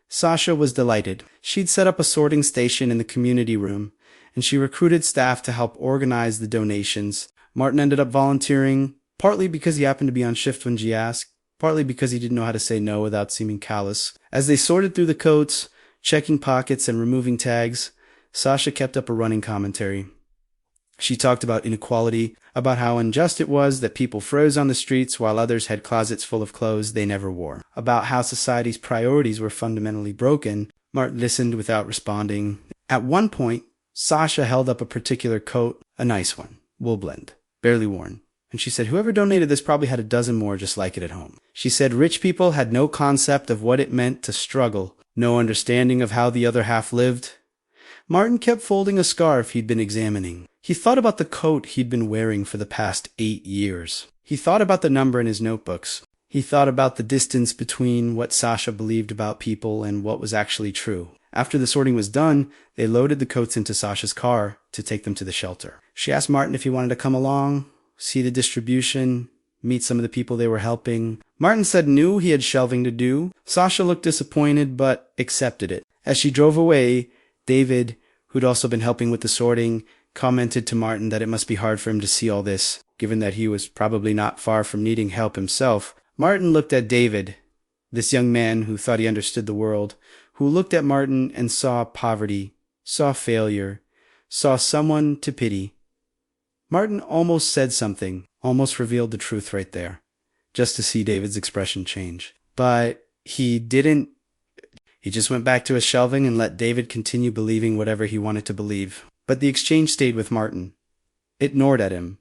Sasha was delighted. She'd set up a sorting station in the community room, and she recruited staff to help organize the donations. Martin ended up volunteering, partly because he happened to be on shift when she asked, partly because he didn't know how to say no without seeming callous. As they sorted through the coats, checking pockets and removing tags, Sasha kept up a running commentary. She talked about inequality, about how unjust it was that people froze on the streets while others had closets full of clothes they never wore, about how society's priorities were fundamentally broken. Martin listened without responding. At one point, Sasha held up a particular coat, a nice one, wool blend, barely worn, and she said whoever donated this probably had a dozen more just like it at home. She said rich people had no concept of what it meant to struggle, no understanding of how the other half lived. Martin kept folding a scarf he'd been examining. He thought about the coat he'd been wearing for the past 8 years. He thought about the number in his notebooks. He thought about the distance between what Sasha believed about people and what was actually true. After the sorting was done, they loaded the coats into Sasha's car to take them to the shelter. She asked Martin if he wanted to come along, see the distribution, meet some of the people they were helping. Martin said knew he had shelving to do. Sasha looked disappointed but accepted it. As she drove away, David, who'd also been helping with the sorting, commented to Martin that it must be hard for him to see all this, given that he was probably not far from needing help himself. Martin looked at David, this young man who thought he understood the world, who looked at Martin and saw poverty, saw failure, saw someone to pity. Martin almost said something, almost revealed the truth right there, just to see David's expression change. But he didn't. He just went back to his shelving and let David continue believing whatever he wanted to believe. But the exchange stayed with Martin. It gnawed at him.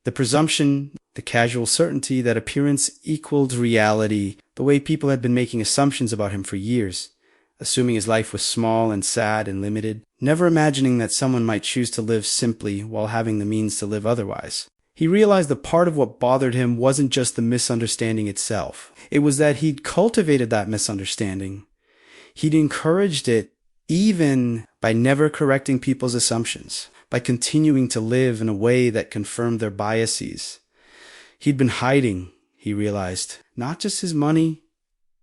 The presumption, the casual certainty that appearance equaled reality, the way people had been making assumptions about him for years, assuming his life was small and sad and limited, never imagining that someone might choose to live simply while having the means to live otherwise. He realized that part of what bothered him wasn't just the misunderstanding itself. It was that he'd cultivated that misunderstanding. He'd encouraged it even by never correcting people's assumptions, by continuing to live in a way that confirmed their biases. He'd been hiding, he realized, not just his money,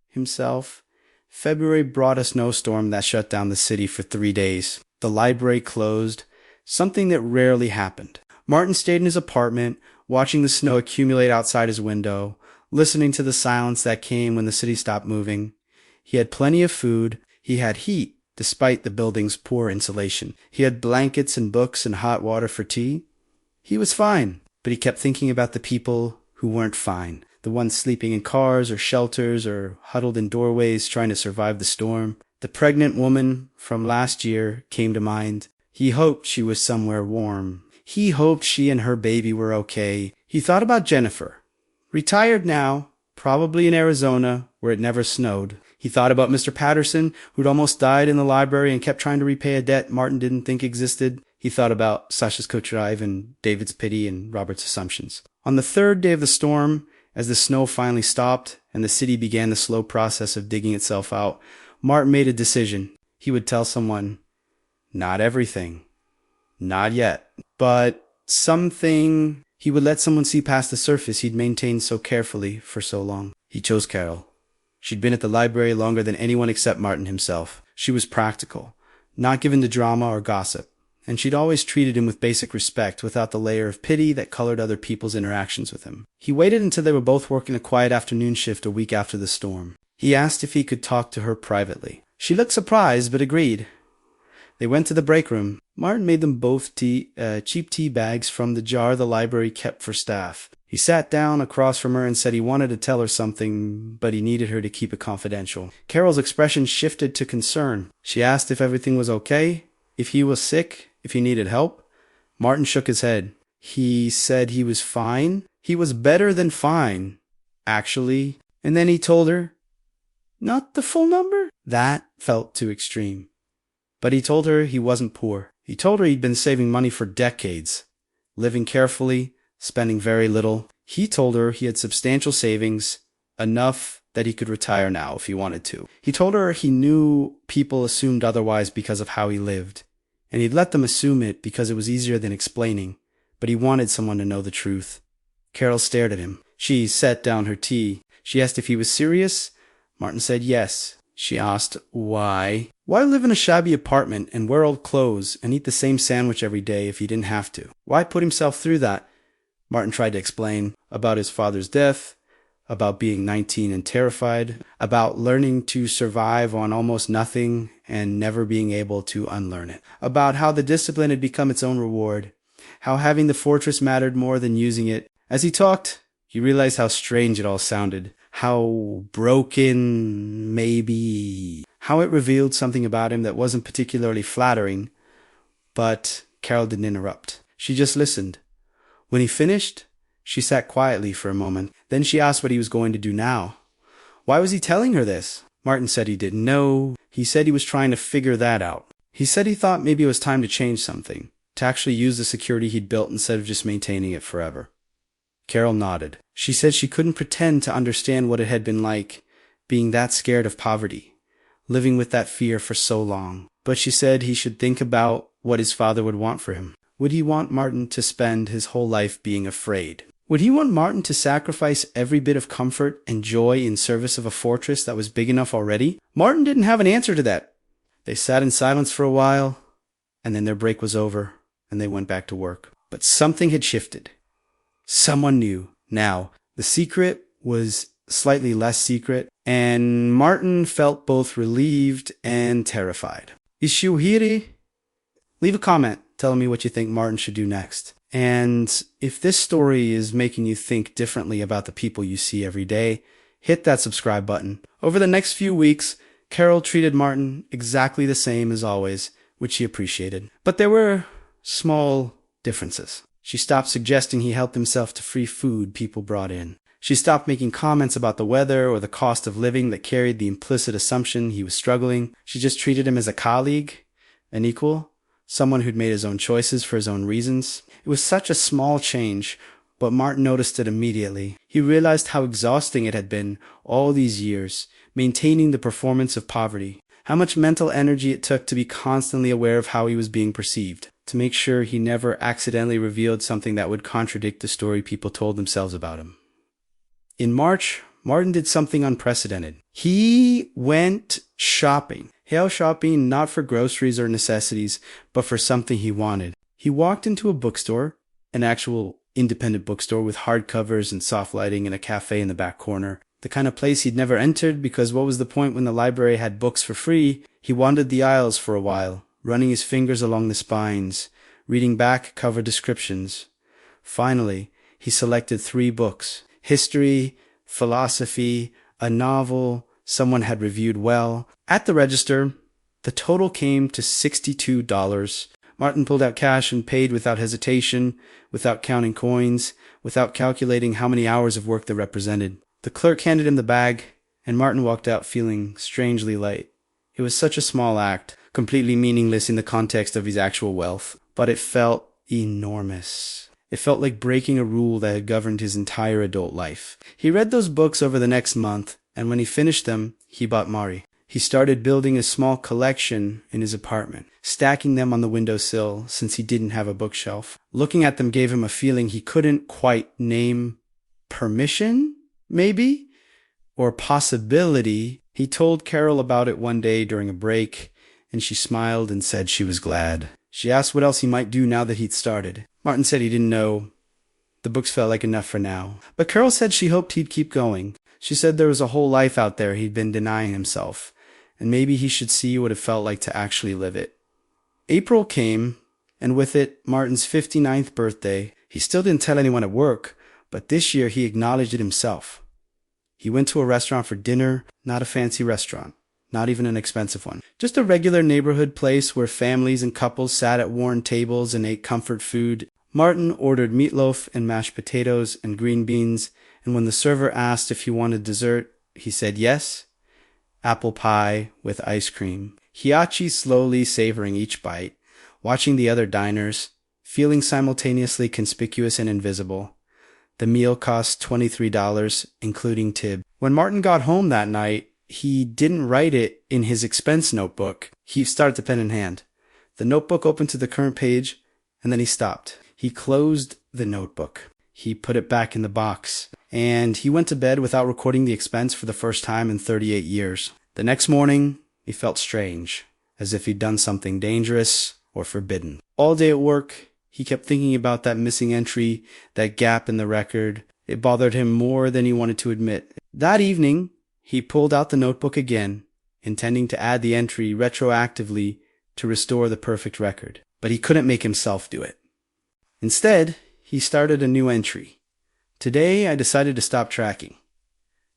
himself. February brought a snowstorm that shut down the city for 3 days. The library closed, something that rarely happened. Martin stayed in his apartment, watching the snow accumulate outside his window, listening to the silence that came when the city stopped moving. He had plenty of food. He had heat, despite the building's poor insulation. He had blankets and books and hot water for tea. He was fine, but he kept thinking about the people who weren't fine. The ones sleeping in cars or shelters or huddled in doorways trying to survive the storm. The pregnant woman from last year came to mind. He hoped she was somewhere warm. He hoped she and her baby were okay. He thought about Jennifer. Retired now, probably in Arizona, where it never snowed. He thought about Mr. Patterson, who'd almost died in the library and kept trying to repay a debt Martin didn't think existed. He thought about Sasha's Kucherive and David's pity and Robert's assumptions. On the third day of the storm, as the snow finally stopped and the city began the slow process of digging itself out, Martin made a decision. He would tell someone, not everything, not yet, but something. He would let someone see past the surface he'd maintained so carefully for so long. He chose Carol. She'd been at the library longer than anyone except Martin himself. She was practical, not given to drama or gossip, and she'd always treated him with basic respect without the layer of pity that colored other people's interactions with him. He waited until they were both working a quiet afternoon shift a week after the storm. He asked if he could talk to her privately. She looked surprised, but agreed. They went to the break room. Martin made them both cheap tea bags from the jar the library kept for staff. He sat down across from her and said he wanted to tell her something, but he needed her to keep it confidential. Carol's expression shifted to concern. She asked if everything was okay, if he was sick, if he needed help. Martin shook his head. He said he was fine. He was better than fine, actually. And then he told her, not the full number? That felt too extreme. But he told her he wasn't poor. He told her he'd been saving money for decades, living carefully, spending very little. He told her he had substantial savings, enough that he could retire now if he wanted to. He told her he knew people assumed otherwise because of how he lived, and he'd let them assume it because it was easier than explaining, but he wanted someone to know the truth. Carol stared at him. She set down her tea. She asked if he was serious. Martin said yes. She asked why. Why live in a shabby apartment and wear old clothes and eat the same sandwich every day if he didn't have to? Why put himself through that? Martin tried to explain about his father's death, about being 19 and terrified, about learning to survive on almost nothing and never being able to unlearn it, about how the discipline had become its own reward, how having the fortress mattered more than using it. As he talked, he realized how strange it all sounded, how broken, maybe, how it revealed something about him that wasn't particularly flattering. But Carol didn't interrupt. She just listened. When he finished, she sat quietly for a moment. Then she asked what he was going to do now. Why was he telling her this? Martin said he didn't know. He said he was trying to figure that out. He said he thought maybe it was time to change something, to actually use the security he'd built instead of just maintaining it forever. Carol nodded. She said she couldn't pretend to understand what it had been like, being that scared of poverty, living with that fear for so long. But she said he should think about what his father would want for him. Would he want Martin to spend his whole life being afraid? Would he want Martin to sacrifice every bit of comfort and joy in service of a fortress that was big enough already? Martin didn't have an answer to that. They sat in silence for a while, and then their break was over, and they went back to work. But something had shifted. Someone knew. Now, the secret was slightly less secret, and Martin felt both relieved and terrified. Ishuhiri? Leave a comment telling me what you think Martin should do next. And if this story is making you think differently about the people you see every day, hit that subscribe button. Over the next few weeks, Carol treated Martin exactly the same as always, which he appreciated. But there were small differences. She stopped suggesting he help himself to free food people brought in. She stopped making comments about the weather or the cost of living that carried the implicit assumption he was struggling. She just treated him as a colleague, an equal, someone who'd made his own choices for his own reasons. It was such a small change, but Martin noticed it immediately. He realized how exhausting it had been all these years, maintaining the performance of poverty, how much mental energy it took to be constantly aware of how he was being perceived, to make sure he never accidentally revealed something that would contradict the story people told themselves about him. In March, Martin did something unprecedented. He went shopping. Hail shopping not for groceries or necessities, but for something he wanted. He walked into a bookstore, an actual independent bookstore with hardcovers and soft lighting and a cafe in the back corner. The kind of place he'd never entered because what was the point when the library had books for free? He wandered the aisles for a while, running his fingers along the spines, reading back cover descriptions. Finally, he selected 3 books: history, philosophy, a novel someone had reviewed well. At the register, the total came to $62. Martin pulled out cash and paid without hesitation, without counting coins, without calculating how many hours of work they represented. The clerk handed him the bag, and Martin walked out feeling strangely light. It was such a small act, completely meaningless in the context of his actual wealth, but it felt enormous. It felt like breaking a rule that had governed his entire adult life. He read those books over the next month, and when he finished them, he bought Mari. He started building a small collection in his apartment, stacking them on the windowsill since he didn't have a bookshelf. Looking at them gave him a feeling he couldn't quite name. Permission, maybe? Or possibility. He told Carol about it one day during a break, and she smiled and said she was glad. She asked what else he might do now that he'd started. Martin said he didn't know. The books felt like enough for now. But Carol said she hoped he'd keep going. She said there was a whole life out there he'd been denying himself, and maybe he should see what it felt like to actually live it. April came, and with it, Martin's 59th birthday. He still didn't tell anyone at work, but this year he acknowledged it himself. He went to a restaurant for dinner, not a fancy restaurant, not even an expensive one. Just a regular neighborhood place where families and couples sat at worn tables and ate comfort food. Martin ordered meatloaf and mashed potatoes and green beans, and when the server asked if he wanted dessert, he said yes. Apple pie with ice cream. Hiachi slowly savoring each bite, watching the other diners, feeling simultaneously conspicuous and invisible. The meal cost $23, including tip. When Martin got home that night, he didn't write it in his expense notebook. He started the pen in hand. The notebook opened to the current page, and then he stopped. He closed the notebook. He put it back in the box, and he went to bed without recording the expense for the first time in 38 years. The next morning, he felt strange, as if he'd done something dangerous or forbidden. All day at work, he kept thinking about that missing entry, that gap in the record. It bothered him more than he wanted to admit. That evening, he pulled out the notebook again, intending to add the entry retroactively to restore the perfect record. But he couldn't make himself do it. Instead, he started a new entry. Today, I decided to stop tracking.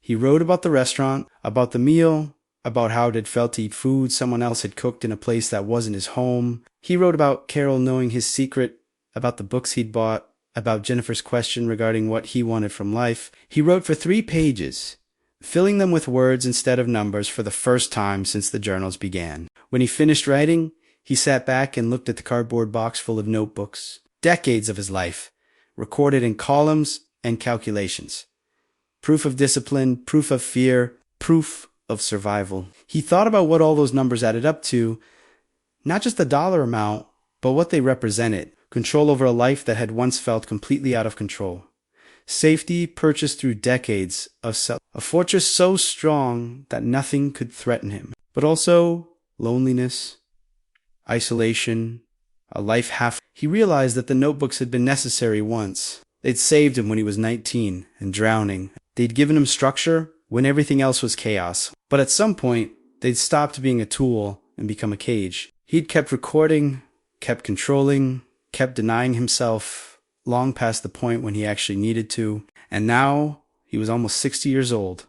He wrote about the restaurant, about the meal, about how it had felt to eat food someone else had cooked in a place that wasn't his home. He wrote about Carol knowing his secret, about the books he'd bought, about Jennifer's question regarding what he wanted from life. He wrote for 3 pages, filling them with words instead of numbers for the first time since the journals began. When he finished writing, he sat back and looked at the cardboard box full of notebooks. Decades of his life, recorded in columns and calculations. Proof of discipline, proof of fear, proof of survival. He thought about what all those numbers added up to, not just the dollar amount, but what they represented. Control over a life that had once felt completely out of control. Safety purchased through decades of self. A fortress so strong that nothing could threaten him. But also loneliness, isolation, a life half. He realized that the notebooks had been necessary once. They'd saved him when he was 19 and drowning. They'd given him structure when everything else was chaos. But at some point, they'd stopped being a tool and become a cage. He'd kept recording, kept controlling, kept denying himself, long past the point when he actually needed to. And now, he was almost 60 years old,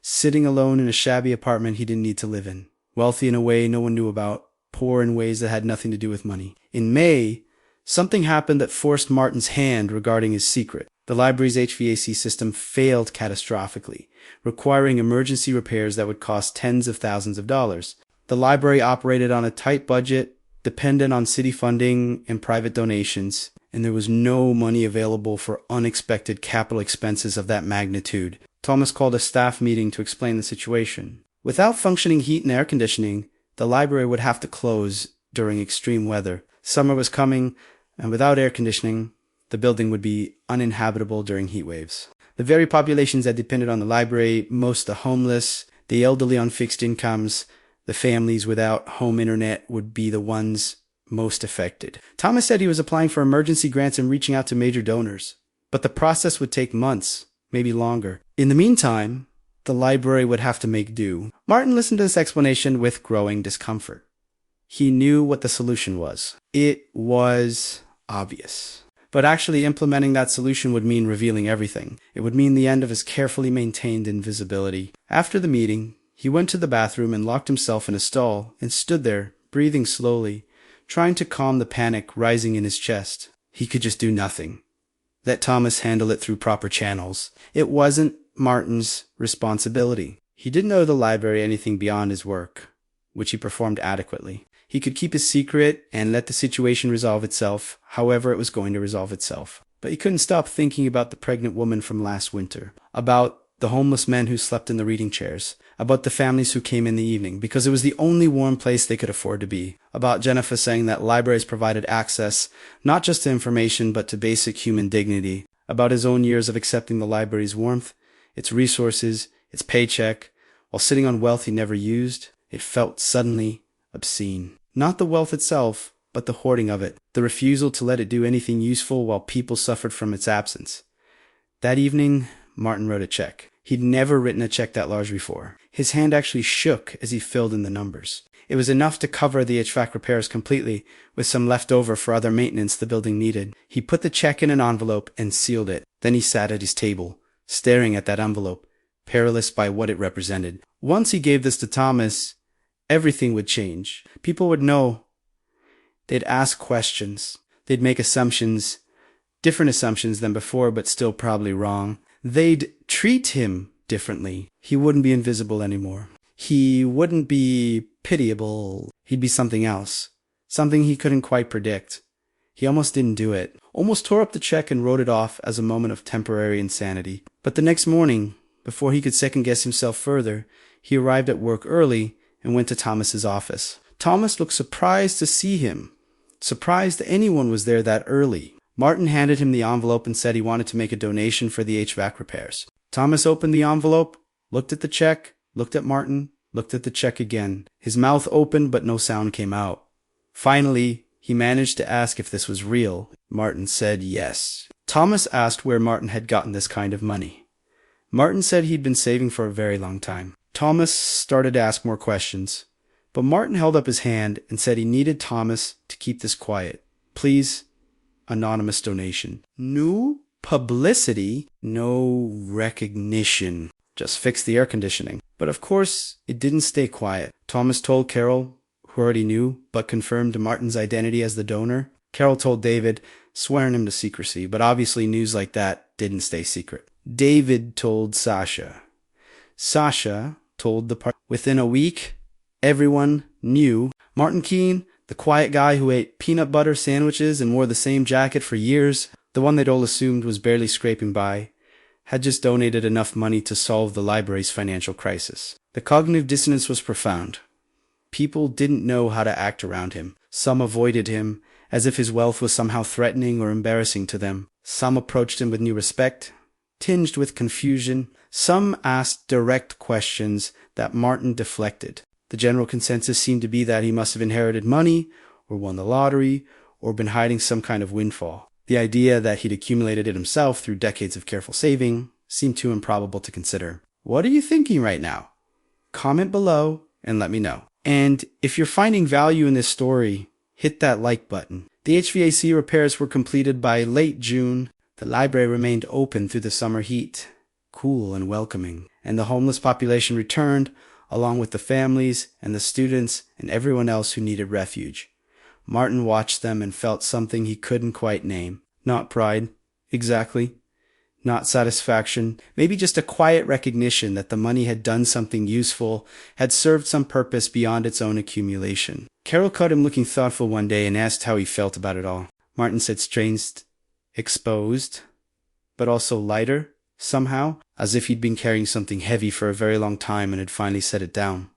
sitting alone in a shabby apartment he didn't need to live in. Wealthy in a way no one knew about, poor in ways that had nothing to do with money. In May, something happened that forced Martin's hand regarding his secret. The library's HVAC system failed catastrophically, requiring emergency repairs that would cost tens of thousands of dollars. The library operated on a tight budget, dependent on city funding and private donations, and there was no money available for unexpected capital expenses of that magnitude. Thomas called a staff meeting to explain the situation. Without functioning heat and air conditioning, the library would have to close during extreme weather. Summer was coming, and without air conditioning, the building would be uninhabitable during heat waves. The very populations that depended on the library, most the homeless, the elderly on fixed incomes, the families without home internet would be the ones most affected. Thomas said he was applying for emergency grants and reaching out to major donors, but the process would take months, maybe longer. In the meantime, the library would have to make do. Martin listened to this explanation with growing discomfort. He knew what the solution was. It was obvious. But actually implementing that solution would mean revealing everything. It would mean the end of his carefully maintained invisibility. After the meeting, he went to the bathroom and locked himself in a stall and stood there, breathing slowly, trying to calm the panic rising in his chest. He could just do nothing. Let Thomas handle it through proper channels. It wasn't Martin's responsibility. He didn't owe the library anything beyond his work, which he performed adequately. He could keep his secret and let the situation resolve itself, however it was going to resolve itself. But he couldn't stop thinking about the pregnant woman from last winter, about the homeless men who slept in the reading chairs, about the families who came in the evening, because it was the only warm place they could afford to be, about Jennifer saying that libraries provided access not just to information but to basic human dignity, about his own years of accepting the library's warmth, its resources, its paycheck, while sitting on wealth he never used. It felt suddenly obscene. Not the wealth itself, but the hoarding of it, the refusal to let it do anything useful while people suffered from its absence. That evening, Martin wrote a check. He'd never written a check that large before. His hand actually shook as he filled in the numbers. It was enough to cover the HVAC repairs completely, with some left over for other maintenance the building needed. He put the check in an envelope and sealed it. Then he sat at his table, staring at that envelope, perilous by what it represented. Once he gave this to Thomas, everything would change. People would know. They'd ask questions. They'd make assumptions, different assumptions than before, but still probably wrong. They'd treat him differently. He wouldn't be invisible anymore. He wouldn't be pitiable. He'd be something else. Something he couldn't quite predict. He almost didn't do it. Almost tore up the check and wrote it off as a moment of temporary insanity. But the next morning, before he could second-guess himself further, he arrived at work early and went to Thomas's office. Thomas looked surprised to see him, surprised anyone was there that early. Martin handed him the envelope and said he wanted to make a donation for the HVAC repairs. Thomas opened the envelope, looked at the check, looked at Martin, looked at the check again. His mouth opened, but no sound came out. Finally, he managed to ask if this was real. Martin said yes. Thomas asked where Martin had gotten this kind of money. Martin said he'd been saving for a very long time. Thomas started to ask more questions, but Martin held up his hand and said he needed Thomas to keep this quiet. Please, anonymous donation. No publicity, no recognition. Just fix the air conditioning. But of course, it didn't stay quiet. Thomas told Carol, who already knew, but confirmed Martin's identity as the donor. Carol told David, swearing him to secrecy, but obviously news like that didn't stay secret. David told Sasha. Sasha told the party. Within a week, everyone knew Martin Keene, the quiet guy who ate peanut butter sandwiches and wore the same jacket for years, the one they'd all assumed was barely scraping by, had just donated enough money to solve the library's financial crisis. The cognitive dissonance was profound. People didn't know how to act around him. Some avoided him, as if his wealth was somehow threatening or embarrassing to them. Some approached him with new respect, tinged with confusion. Some asked direct questions that Martin deflected. The general consensus seemed to be that he must have inherited money, or won the lottery, or been hiding some kind of windfall. The idea that he'd accumulated it himself through decades of careful saving seemed too improbable to consider. What are you thinking right now? Comment below and let me know. And if you're finding value in this story, hit that like button. The HVAC repairs were completed by late June. The library remained open through the summer heat, cool and welcoming, and the homeless population returned, along with the families and the students and everyone else who needed refuge. Martin watched them and felt something he couldn't quite name. Not pride, exactly. Not satisfaction. Maybe just a quiet recognition that the money had done something useful, had served some purpose beyond its own accumulation. Carol caught him looking thoughtful one day and asked how he felt about it all. Martin said strange, exposed, but also lighter, somehow, as if he'd been carrying something heavy for a very long time and had finally set it down.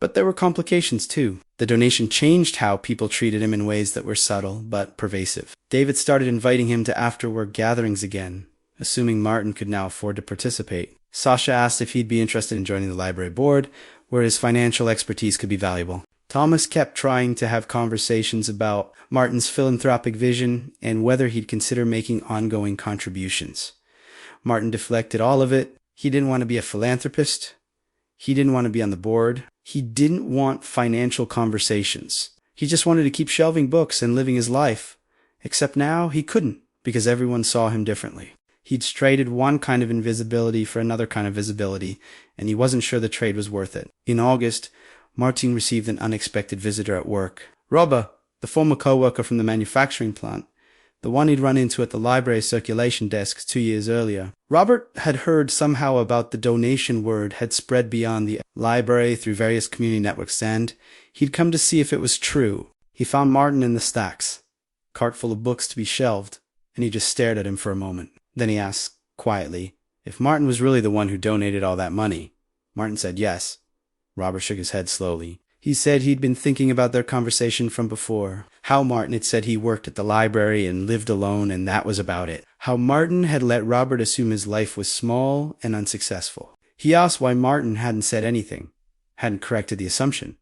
But there were complications too. The donation changed how people treated him in ways that were subtle but pervasive. David started inviting him to after-work gatherings again, assuming Martin could now afford to participate. Sasha asked if he'd be interested in joining the library board, where his financial expertise could be valuable. Thomas kept trying to have conversations about Martin's philanthropic vision and whether he'd consider making ongoing contributions. Martin deflected all of it. He didn't want to be a philanthropist. He didn't want to be on the board. He didn't want financial conversations. He just wanted to keep shelving books and living his life. Except now he couldn't, because everyone saw him differently. He'd traded one kind of invisibility for another kind of visibility, and he wasn't sure the trade was worth it. In August, Martin received an unexpected visitor at work. Robert, the former co-worker from the manufacturing plant, the one he'd run into at the library circulation desk 2 years earlier. Robert had heard somehow about the donation word had spread beyond the library through various community networks, and he'd come to see if it was true. He found Martin in the stacks, cart full of books to be shelved, and he just stared at him for a moment. Then he asked, quietly, if Martin was really the one who donated all that money. Martin said yes. Robert shook his head slowly. He said he'd been thinking about their conversation from before. How Martin had said he worked at the library and lived alone, and that was about it. How Martin had let Robert assume his life was small and unsuccessful. He asked why Martin hadn't said anything, hadn't corrected the assumption.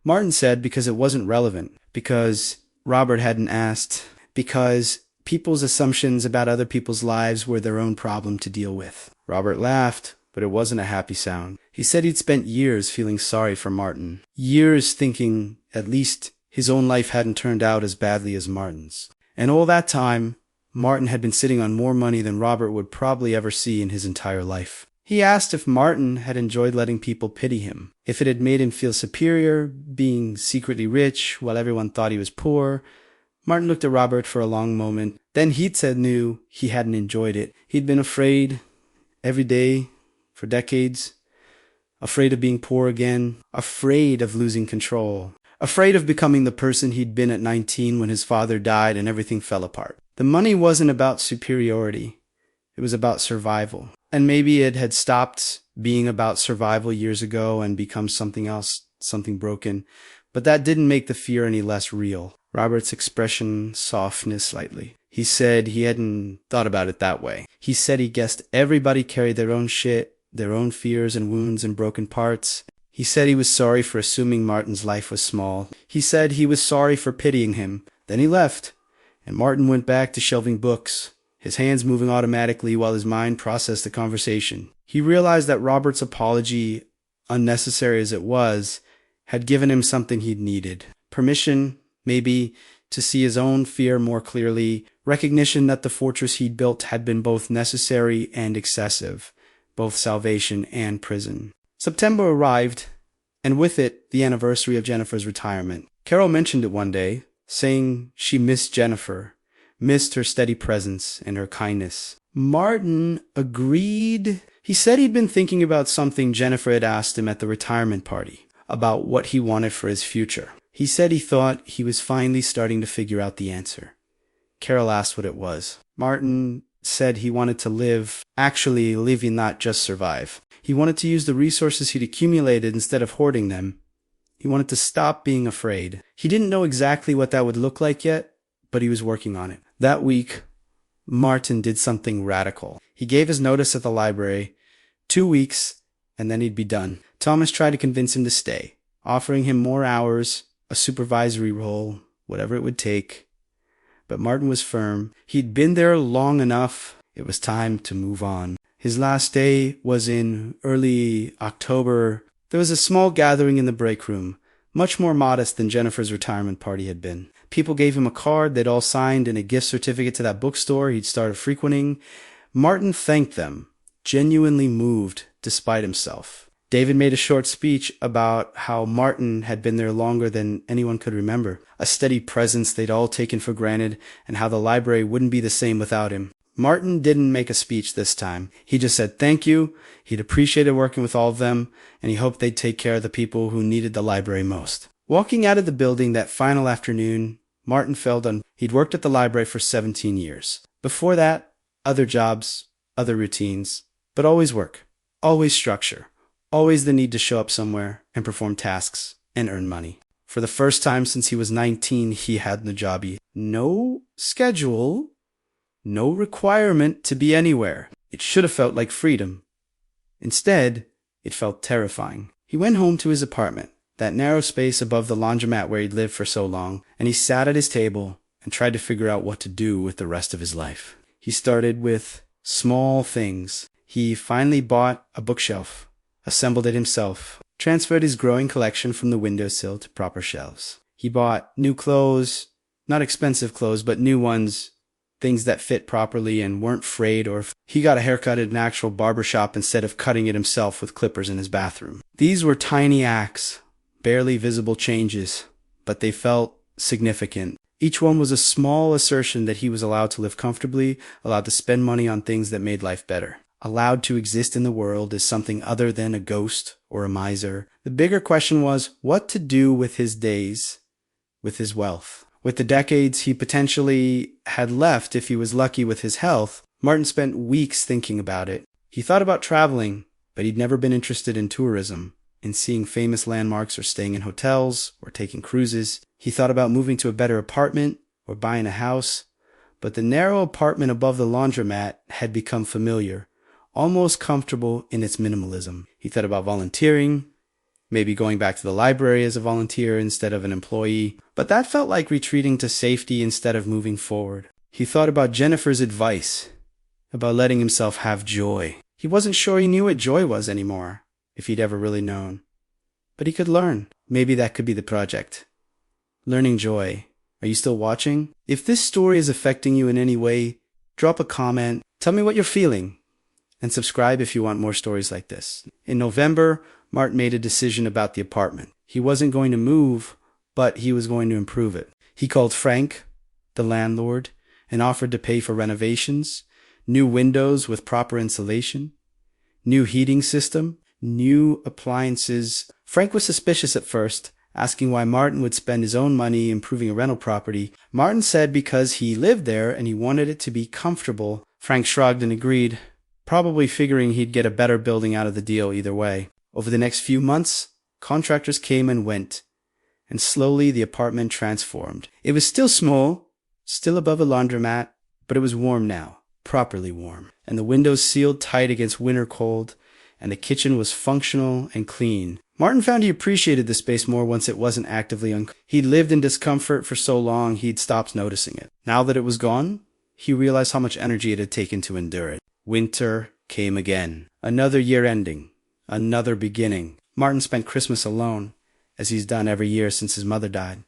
Martin said because it wasn't relevant, because Robert hadn't asked, because people's assumptions about other people's lives were their own problem to deal with. Robert laughed, but it wasn't a happy sound. He said he'd spent years feeling sorry for Martin. Years thinking at least his own life hadn't turned out as badly as Martin's. And all that time, Martin had been sitting on more money than Robert would probably ever see in his entire life. He asked if Martin had enjoyed letting people pity him, if it had made him feel superior, being secretly rich while everyone thought he was poor. Martin looked at Robert for a long moment. Then he'd said knew he hadn't enjoyed it. He'd been afraid every day for decades, afraid of being poor again, afraid of losing control, afraid of becoming the person he'd been at 19 when his father died and everything fell apart. The money wasn't about superiority. It was about survival. And maybe it had stopped being about survival years ago and become something else, something broken. But that didn't make the fear any less real. Robert's expression softened slightly. He said he hadn't thought about it that way. He said he guessed everybody carried their own shit, their own fears and wounds and broken parts. He said he was sorry for assuming Martin's life was small. He said he was sorry for pitying him. Then he left, and Martin went back to shelving books, his hands moving automatically while his mind processed the conversation. He realized that Robert's apology, unnecessary as it was, had given him something he'd needed. Permission, maybe, to see his own fear more clearly, recognition that the fortress he'd built had been both necessary and excessive, both salvation and prison. September arrived, and with it, the anniversary of Jennifer's retirement. Carol mentioned it one day, saying she missed Jennifer, missed her steady presence and her kindness. Martin agreed. He said he'd been thinking about something Jennifer had asked him at the retirement party, about what he wanted for his future. He said he thought he was finally starting to figure out the answer. Carol asked what it was. Martin said he wanted to live, actually live and not just survive. He wanted to use the resources he'd accumulated instead of hoarding them. He wanted to stop being afraid. He didn't know exactly what that would look like yet, but he was working on it. That week, Martin did something radical. He gave his notice at the library, 2 weeks, and then he'd be done. Thomas tried to convince him to stay, offering him more hours, a supervisory role, whatever it would take. But Martin was firm. He'd been there long enough. It was time to move on. His last day was in early October. There was a small gathering in the break room, much more modest than Jennifer's retirement party had been. People gave him a card they'd all signed and a gift certificate to that bookstore he'd started frequenting. Martin thanked them, genuinely moved despite himself. David made a short speech about how Martin had been there longer than anyone could remember, a steady presence they'd all taken for granted, and how the library wouldn't be the same without him. Martin didn't make a speech this time. He just said thank you, he'd appreciated working with all of them, and he hoped they'd take care of the people who needed the library most. Walking out of the building that final afternoon, Martin felt he'd worked at the library for 17 years. Before that, other jobs, other routines, but always work, always structure, Always the need to show up somewhere and perform tasks and earn money. For the first time since he was 19, he had no job. No schedule, no requirement to be anywhere. It should have felt like freedom. Instead, it felt terrifying. He went home to his apartment, that narrow space above the laundromat where he'd lived for so long, and he sat at his table and tried to figure out what to do with the rest of his life. He started with small things. He finally bought a bookshelf, assembled it himself, transferred his growing collection from the windowsill to proper shelves. He bought new clothes, not expensive clothes, but new ones, things that fit properly and weren't frayed, or he got a haircut at an actual barber shop instead of cutting it himself with clippers in his bathroom. These were tiny acts, barely visible changes, but they felt significant. Each one was a small assertion that he was allowed to live comfortably, allowed to spend money on things that made life better, allowed to exist in the world as something other than a ghost or a miser. The bigger question was what to do with his days, with his wealth. With the decades he potentially had left if he was lucky with his health, Martin spent weeks thinking about it. He thought about traveling, but he'd never been interested in tourism, in seeing famous landmarks or staying in hotels or taking cruises. He thought about moving to a better apartment or buying a house, but the narrow apartment above the laundromat had become familiar, almost comfortable in its minimalism. He thought about volunteering, maybe going back to the library as a volunteer instead of an employee, but that felt like retreating to safety instead of moving forward. He thought about Jennifer's advice, about letting himself have joy. He wasn't sure he knew what joy was anymore, if he'd ever really known. But he could learn. Maybe that could be the project. Learning joy. Are you still watching? If this story is affecting you in any way, drop a comment, tell me what you're feeling, and subscribe if you want more stories like this. In November, Martin made a decision about the apartment. He wasn't going to move, but he was going to improve it. He called Frank, the landlord, and offered to pay for renovations, new windows with proper insulation, new heating system, new appliances. Frank was suspicious at first, asking why Martin would spend his own money improving a rental property. Martin said because he lived there and he wanted it to be comfortable. Frank shrugged and agreed, probably figuring he'd get a better building out of the deal either way. Over the next few months, contractors came and went, and slowly the apartment transformed. It was still small, still above a laundromat, but it was warm now, properly warm, and the windows sealed tight against winter cold, and the kitchen was functional and clean. Martin found he appreciated the space more once it wasn't actively He'd lived in discomfort for so long he'd stopped noticing it. Now that it was gone, he realized how much energy it had taken to endure it. Winter came again. Another year ending. Another beginning. Martin spent Christmas alone, as he's done every year since his mother died.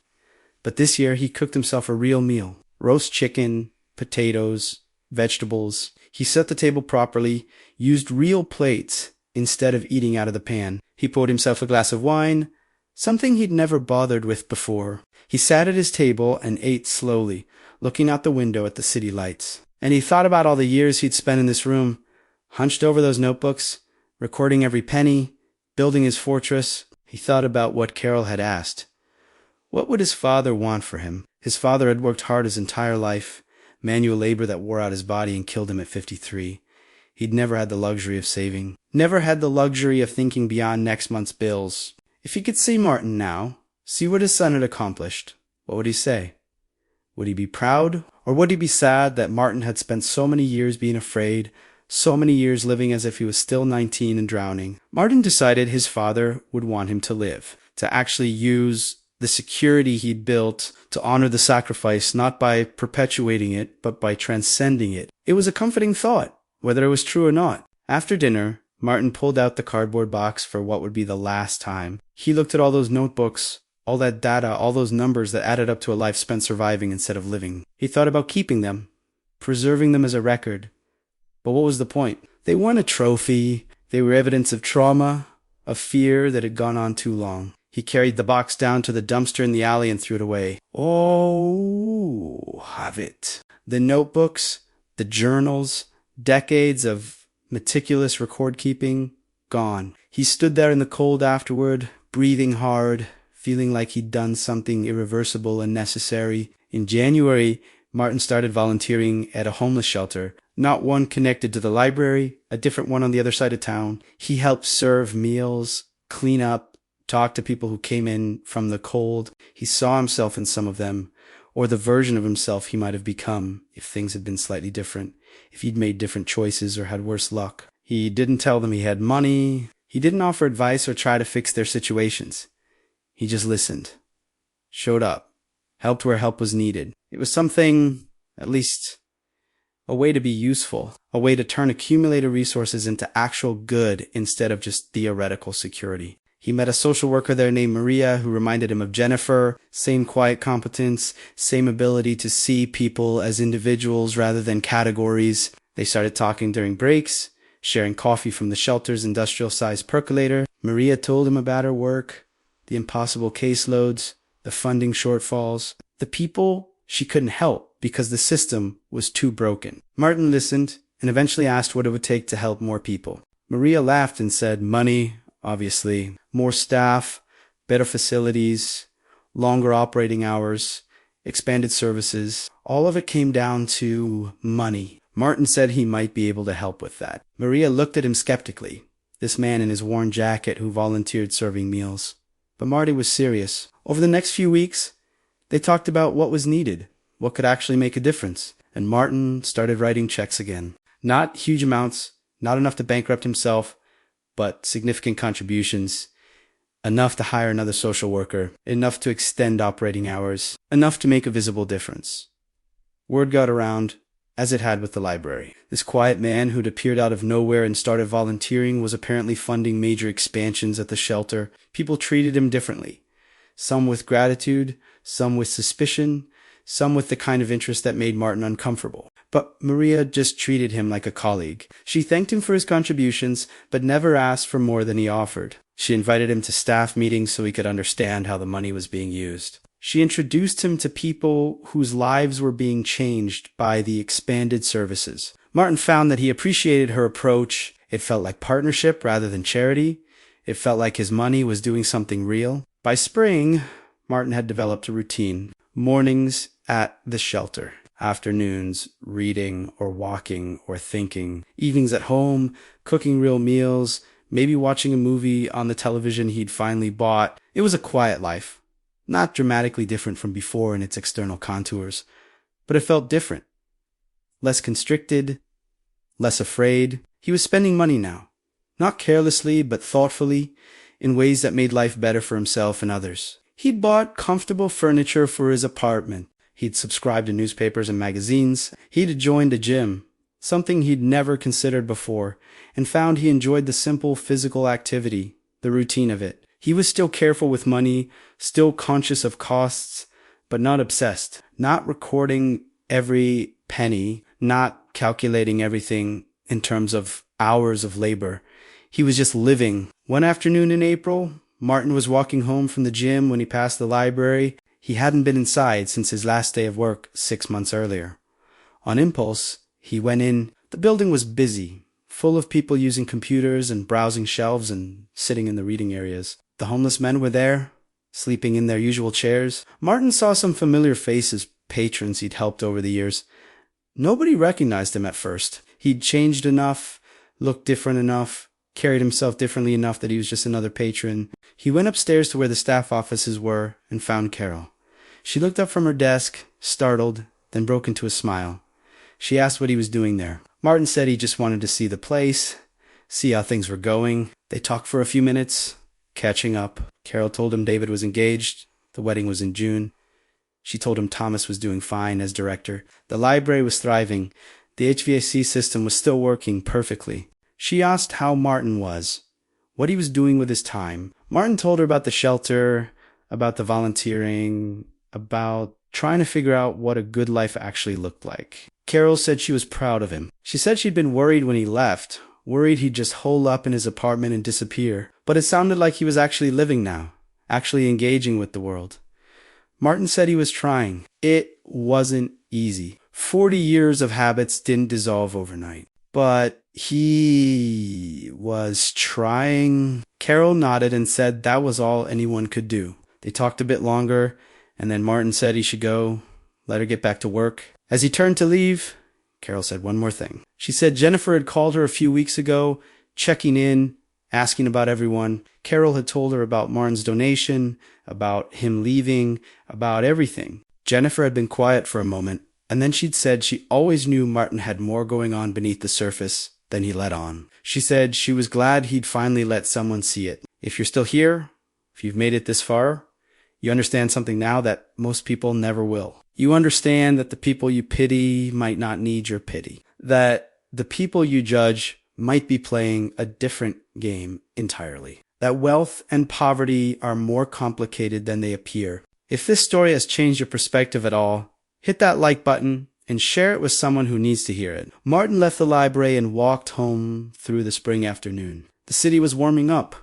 But this year he cooked himself a real meal. Roast chicken, potatoes, vegetables. He set the table properly, used real plates instead of eating out of the pan. He poured himself a glass of wine, something he'd never bothered with before. He sat at his table and ate slowly, looking out the window at the city lights. And he thought about all the years he'd spent in this room, hunched over those notebooks, recording every penny, building his fortress. He thought about what Carol had asked. What would his father want for him? His father had worked hard his entire life, manual labor that wore out his body and killed him at 53. He'd never had the luxury of saving, never had the luxury of thinking beyond next month's bills. If he could see Martin now, see what his son had accomplished, what would he say? Would he be proud, or would he be sad that Martin had spent so many years being afraid, so many years living as if he was still 19 and drowning? Martin decided his father would want him to live, to actually use the security he'd built to honor the sacrifice, not by perpetuating it, but by transcending it. It was a comforting thought, whether it was true or not. After dinner, Martin pulled out the cardboard box for what would be the last time. He looked at all those notebooks, all that data, all those numbers that added up to a life spent surviving instead of living. He thought about keeping them, preserving them as a record. But what was the point? They weren't a trophy. They were evidence of trauma, of fear that had gone on too long. He carried the box down to the dumpster in the alley and threw it away. Oh, have it. The notebooks, the journals, decades of meticulous record keeping, gone. He stood there in the cold afterward, breathing hard, feeling like he'd done something irreversible and necessary. In January, Martin started volunteering at a homeless shelter, not one connected to the library, a different one on the other side of town. He helped serve meals, clean up, talk to people who came in from the cold. He saw himself in some of them, or the version of himself he might have become if things had been slightly different, if he'd made different choices or had worse luck. He didn't tell them he had money. He didn't offer advice or try to fix their situations. He just listened, showed up, helped where help was needed. It was something, at least a way to be useful, a way to turn accumulated resources into actual good instead of just theoretical security. He met a social worker there named Maria who reminded him of Jennifer. Same quiet competence, same ability to see people as individuals rather than categories. They started talking during breaks, sharing coffee from the shelter's industrial-sized percolator. Maria told him about her work, the impossible caseloads, the funding shortfalls, the people she couldn't help because the system was too broken. Martin listened and eventually asked what it would take to help more people. Maria laughed and said, money, obviously, more staff, better facilities, longer operating hours, expanded services. All of it came down to money. Martin said he might be able to help with that. Maria looked at him skeptically, this man in his worn jacket who volunteered serving meals. But Marty was serious. Over the next few weeks, they talked about what was needed, what could actually make a difference, and Martin started writing checks again. Not huge amounts, not enough to bankrupt himself, but significant contributions, enough to hire another social worker, enough to extend operating hours, enough to make a visible difference. Word got around, as it had with the library. This quiet man who'd appeared out of nowhere and started volunteering was apparently funding major expansions at the shelter. People treated him differently. Some with gratitude, some with suspicion, some with the kind of interest that made Martin uncomfortable. But Maria just treated him like a colleague. She thanked him for his contributions, but never asked for more than he offered. She invited him to staff meetings so he could understand how the money was being used. She introduced him to people whose lives were being changed by the expanded services. Martin found that he appreciated her approach. It felt like partnership rather than charity. It felt like his money was doing something real. By spring, Martin had developed a routine. Mornings at the shelter. Afternoons, reading or walking or thinking. Evenings at home, cooking real meals, maybe watching a movie on the television he'd finally bought. It was a quiet life. Not dramatically different from before in its external contours, but it felt different. Less constricted, less afraid. He was spending money now. Not carelessly, but thoughtfully, in ways that made life better for himself and others. He'd bought comfortable furniture for his apartment. He'd subscribed to newspapers and magazines. He'd joined a gym, something he'd never considered before, and found he enjoyed the simple physical activity, the routine of it. He was still careful with money, still conscious of costs, but not obsessed, not recording every penny, not calculating everything in terms of hours of labor. He was just living. One afternoon in April, Martin was walking home from the gym when he passed the library. He hadn't been inside since his last day of work 6 months earlier. On impulse, he went in. The building was busy, full of people using computers and browsing shelves and sitting in the reading areas. The homeless men were there, sleeping in their usual chairs. Martin saw some familiar faces, patrons he'd helped over the years. Nobody recognized him at first. He'd changed enough, looked different enough, carried himself differently enough that he was just another patron. He went upstairs to where the staff offices were and found Carol. She looked up from her desk, startled, then broke into a smile. She asked what he was doing there. Martin said he just wanted to see the place, see how things were going. They talked for a few minutes, catching up. Carol told him David was engaged. The wedding was in June. She told him Thomas was doing fine as director. The library was thriving. The HVAC system was still working perfectly. She asked how Martin was, what he was doing with his time. Martin told her about the shelter, about the volunteering, about trying to figure out what a good life actually looked like. Carol said she was proud of him. She said she'd been worried when he left, worried he'd just hole up in his apartment and disappear. But it sounded like he was actually living now, actually engaging with the world. Martin said he was trying. It wasn't easy. 40 years of habits didn't dissolve overnight. But he was trying. Carol nodded and said that was all anyone could do. They talked a bit longer, and then Martin said he should go, let her get back to work. As he turned to leave, Carol said one more thing. She said Jennifer had called her a few weeks ago, checking in, asking about everyone. Carol had told her about Martin's donation, about him leaving, about everything. Jennifer had been quiet for a moment, and then she'd said she always knew Martin had more going on beneath the surface than he let on. She said she was glad he'd finally let someone see it. If you're still here, if you've made it this far, you understand something now that most people never will. You understand that the people you pity might not need your pity. That the people you judge might be playing a different game entirely. That wealth and poverty are more complicated than they appear. If this story has changed your perspective at all, hit that like button and share it with someone who needs to hear it. Martin left the library and walked home through the spring afternoon. The city was warming up,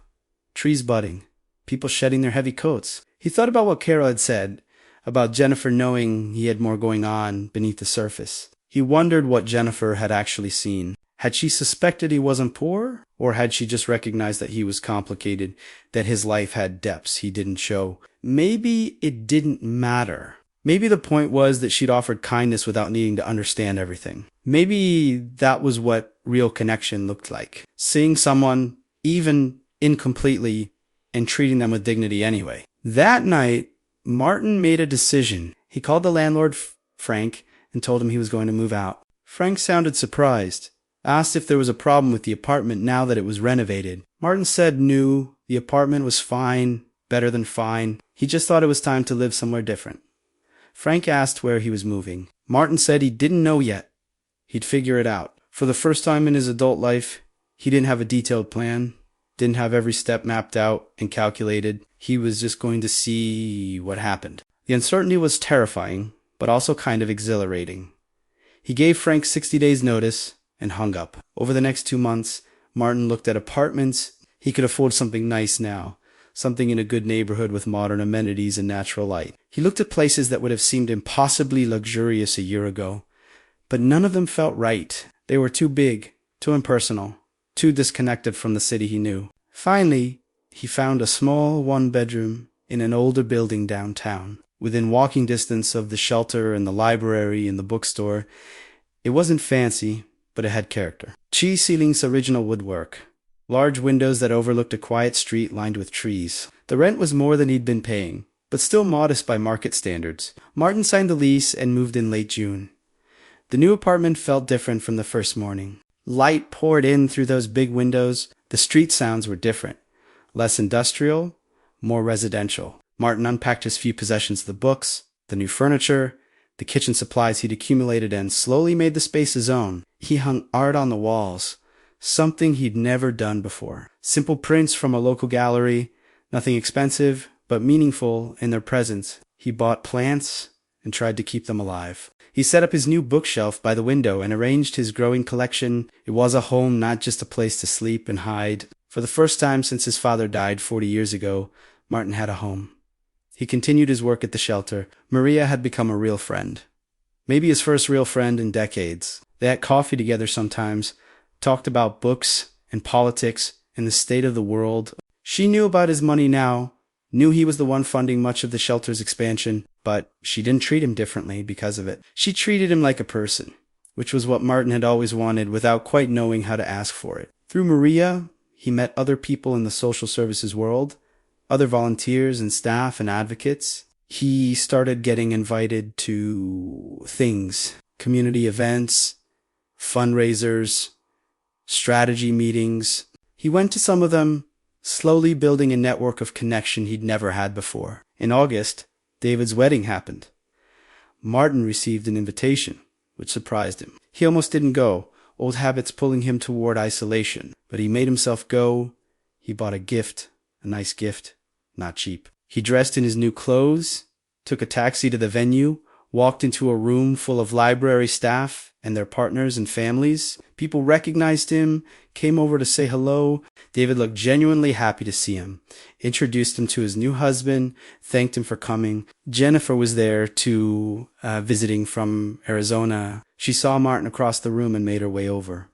trees budding, people shedding their heavy coats. He thought about what Carol had said, about Jennifer knowing he had more going on beneath the surface. He wondered what Jennifer had actually seen. Had she suspected he wasn't poor? Or had she just recognized that he was complicated, that his life had depths he didn't show? Maybe it didn't matter. Maybe the point was that she'd offered kindness without needing to understand everything. Maybe that was what real connection looked like. Seeing someone, even incompletely, and treating them with dignity anyway. That night, Martin made a decision. He called the landlord, Frank, and told him he was going to move out. Frank sounded surprised, asked if there was a problem with the apartment now that it was renovated. Martin said no, the apartment was fine, better than fine. He just thought it was time to live somewhere different. Frank asked where he was moving. Martin said he didn't know yet. He'd figure it out. For the first time in his adult life, he didn't have a detailed plan, didn't have every step mapped out and calculated. He was just going to see what happened. The uncertainty was terrifying, but also kind of exhilarating. He gave Frank 60 days' notice and hung up. Over the next 2 months, Martin looked at apartments. He could afford something nice now, something in a good neighborhood with modern amenities and natural light. He looked at places that would have seemed impossibly luxurious a year ago, but none of them felt right. They were too big, too impersonal, too disconnected from the city he knew. Finally, he found a small one-bedroom in an older building downtown, within walking distance of the shelter and the library and the bookstore. It wasn't fancy, but it had character. Cheese ceiling's original woodwork. Large windows that overlooked a quiet street lined with trees. The rent was more than he'd been paying, but still modest by market standards. Martin signed the lease and moved in late June. The new apartment felt different from the first morning. Light poured in through those big windows. The street sounds were different. Less industrial, more residential. Martin unpacked his few possessions, the books, the new furniture, the kitchen supplies he'd accumulated, and slowly made the space his own. He hung art on the walls, something he'd never done before. Simple prints from a local gallery, nothing expensive, but meaningful in their presence. He bought plants and tried to keep them alive. He set up his new bookshelf by the window and arranged his growing collection. It was a home, not just a place to sleep and hide. For the first time since his father died 40 years ago, Martin had a home. He continued his work at the shelter. Maria had become a real friend. Maybe his first real friend in decades. They had coffee together sometimes, talked about books and politics and the state of the world. She knew about his money now, knew he was the one funding much of the shelter's expansion, but she didn't treat him differently because of it. She treated him like a person, which was what Martin had always wanted without quite knowing how to ask for it. Through Maria, he met other people in the social services world, other volunteers and staff and advocates. He started getting invited to things, community events, fundraisers, strategy meetings. He went to some of them, slowly building a network of connection he'd never had before. In August, David's wedding happened. Martin received an invitation, which surprised him. He almost didn't go, old habits pulling him toward isolation. But he made himself go. He bought a gift, a nice gift, not cheap. He dressed in his new clothes, took a taxi to the venue, walked into a room full of library staff and their partners and families. People recognized him, came over to say hello. David looked genuinely happy to see him, introduced him to his new husband, thanked him for coming. Jennifer was there too, visiting from Arizona. She saw Martin across the room and made her way over.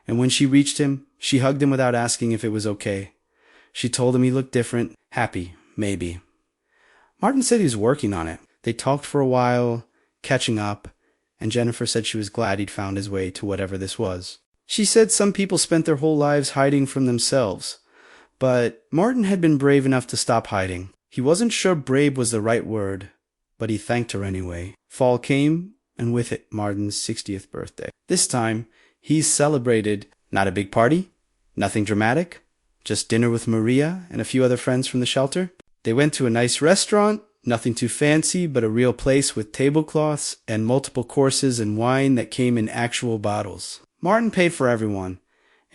And when she reached him, she hugged him without asking if it was okay. She told him he looked different, happy, maybe. Martin said he was working on it. They talked for a while, catching up, and Jennifer said she was glad he'd found his way to whatever this was. She said some people spent their whole lives hiding from themselves, but Martin had been brave enough to stop hiding. He wasn't sure brave was the right word, but he thanked her anyway. Fall came, and with it Martin's 60th birthday. This time, he celebrated not a big party, nothing dramatic, just dinner with Maria and a few other friends from the shelter. They went to a nice restaurant, nothing too fancy, but a real place with tablecloths and multiple courses and wine that came in actual bottles. Martin paid for everyone,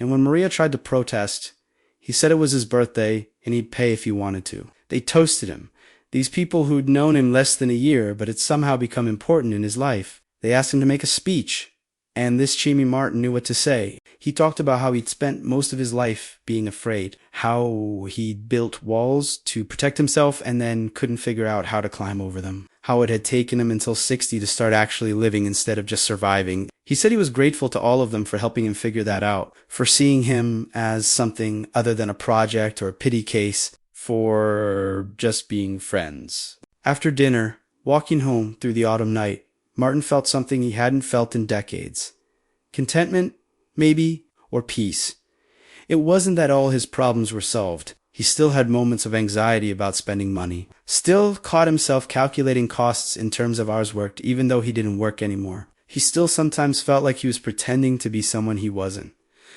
and when Maria tried to protest, he said it was his birthday and he'd pay if he wanted to. They toasted him. These people who'd known him less than a year, but had somehow become important in his life. They asked him to make a speech, and this Chimmy Martin knew what to say. He talked about how he'd spent most of his life being afraid, how he'd built walls to protect himself and then couldn't figure out how to climb over them, how it had taken him until 60 to start actually living instead of just surviving. He said he was grateful to all of them for helping him figure that out, for seeing him as something other than a project or a pity case, for just being friends. After dinner, walking home through the autumn night, Martin felt something he hadn't felt in decades. Contentment, maybe, or peace. It wasn't that all his problems were solved. He still had moments of anxiety about spending money. Still caught himself calculating costs in terms of hours worked, even though he didn't work anymore. He still sometimes felt like he was pretending to be someone he wasn't.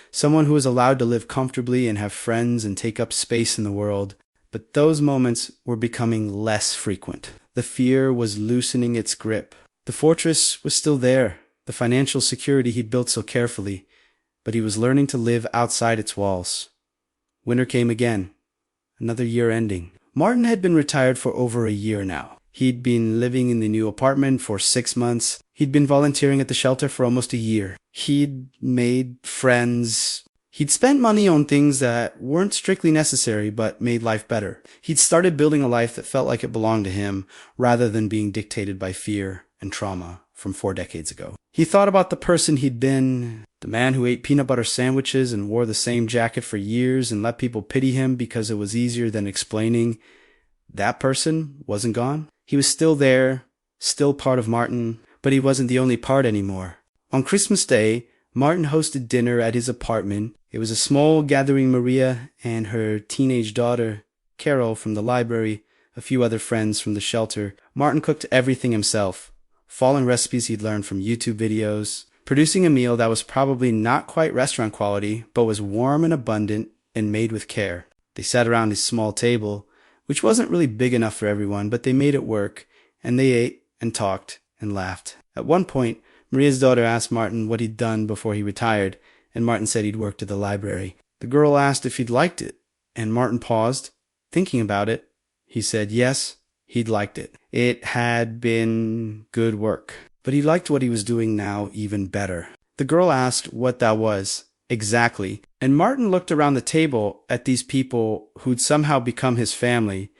Someone who was allowed to live comfortably and have friends and take up space in the world. But those moments were becoming less frequent. The fear was loosening its grip. The fortress was still there, the financial security he'd built so carefully, but he was learning to live outside its walls. Winter came again, another year ending. Martin had been retired for over a year now. He'd been living in the new apartment for 6 months. He'd been volunteering at the shelter for almost a year. He'd made friends. He'd spent money on things that weren't strictly necessary but made life better. He'd started building a life that felt like it belonged to him rather than being dictated by fear and trauma from 4 decades ago. He thought about the person he'd been, the man who ate peanut butter sandwiches and wore the same jacket for years and let people pity him because it was easier than explaining. That person wasn't gone. He was still there, still part of Martin, but he wasn't the only part anymore. On Christmas Day, Martin hosted dinner at his apartment. It was a small gathering. Maria and her teenage daughter, Carol, from the library, a few other friends from the shelter. Martin cooked everything himself, following recipes he'd learned from YouTube videos, producing a meal that was probably not quite restaurant quality, but was warm and abundant and made with care. They sat around his small table, which wasn't really big enough for everyone, but they made it work, and they ate and talked and laughed. At one point, Maria's daughter asked Martin what he'd done before he retired, and Martin said he'd worked at the library. The girl asked if he'd liked it, and Martin paused, thinking about it. He said yes, he'd liked it. It had been good work, but he liked what he was doing now even better. The girl asked what that was exactly, and Martin looked around the table at these people who'd somehow become his family,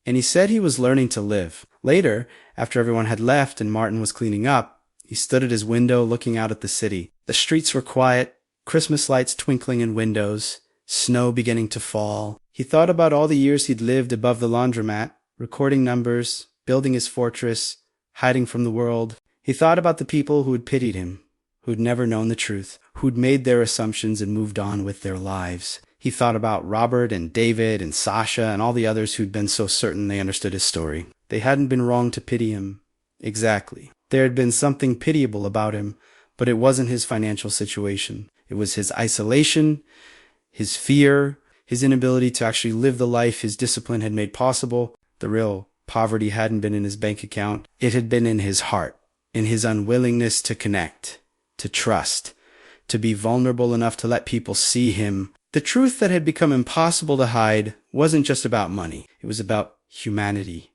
and he said he was learning to live. Later, after everyone had left and Martin was cleaning up, he stood at his window looking out at the city. The streets were quiet, Christmas lights twinkling in windows, snow beginning to fall. He thought about all the years he'd lived above the laundromat, recording numbers, building his fortress, hiding from the world. He thought about the people who had pitied him, who'd never known the truth, who'd made their assumptions and moved on with their lives. He thought about Robert and David and Sasha and all the others who'd been so certain they understood his story. They hadn't been wrong to pity him. Exactly. There had been something pitiable about him, but it wasn't his financial situation. It was his isolation, his fear, his inability to actually live the life his discipline had made possible. The real poverty hadn't been in his bank account. It had been in his heart, in his unwillingness to connect, to trust, to be vulnerable enough to let people see him. The truth that had become impossible to hide wasn't just about money. It was about humanity,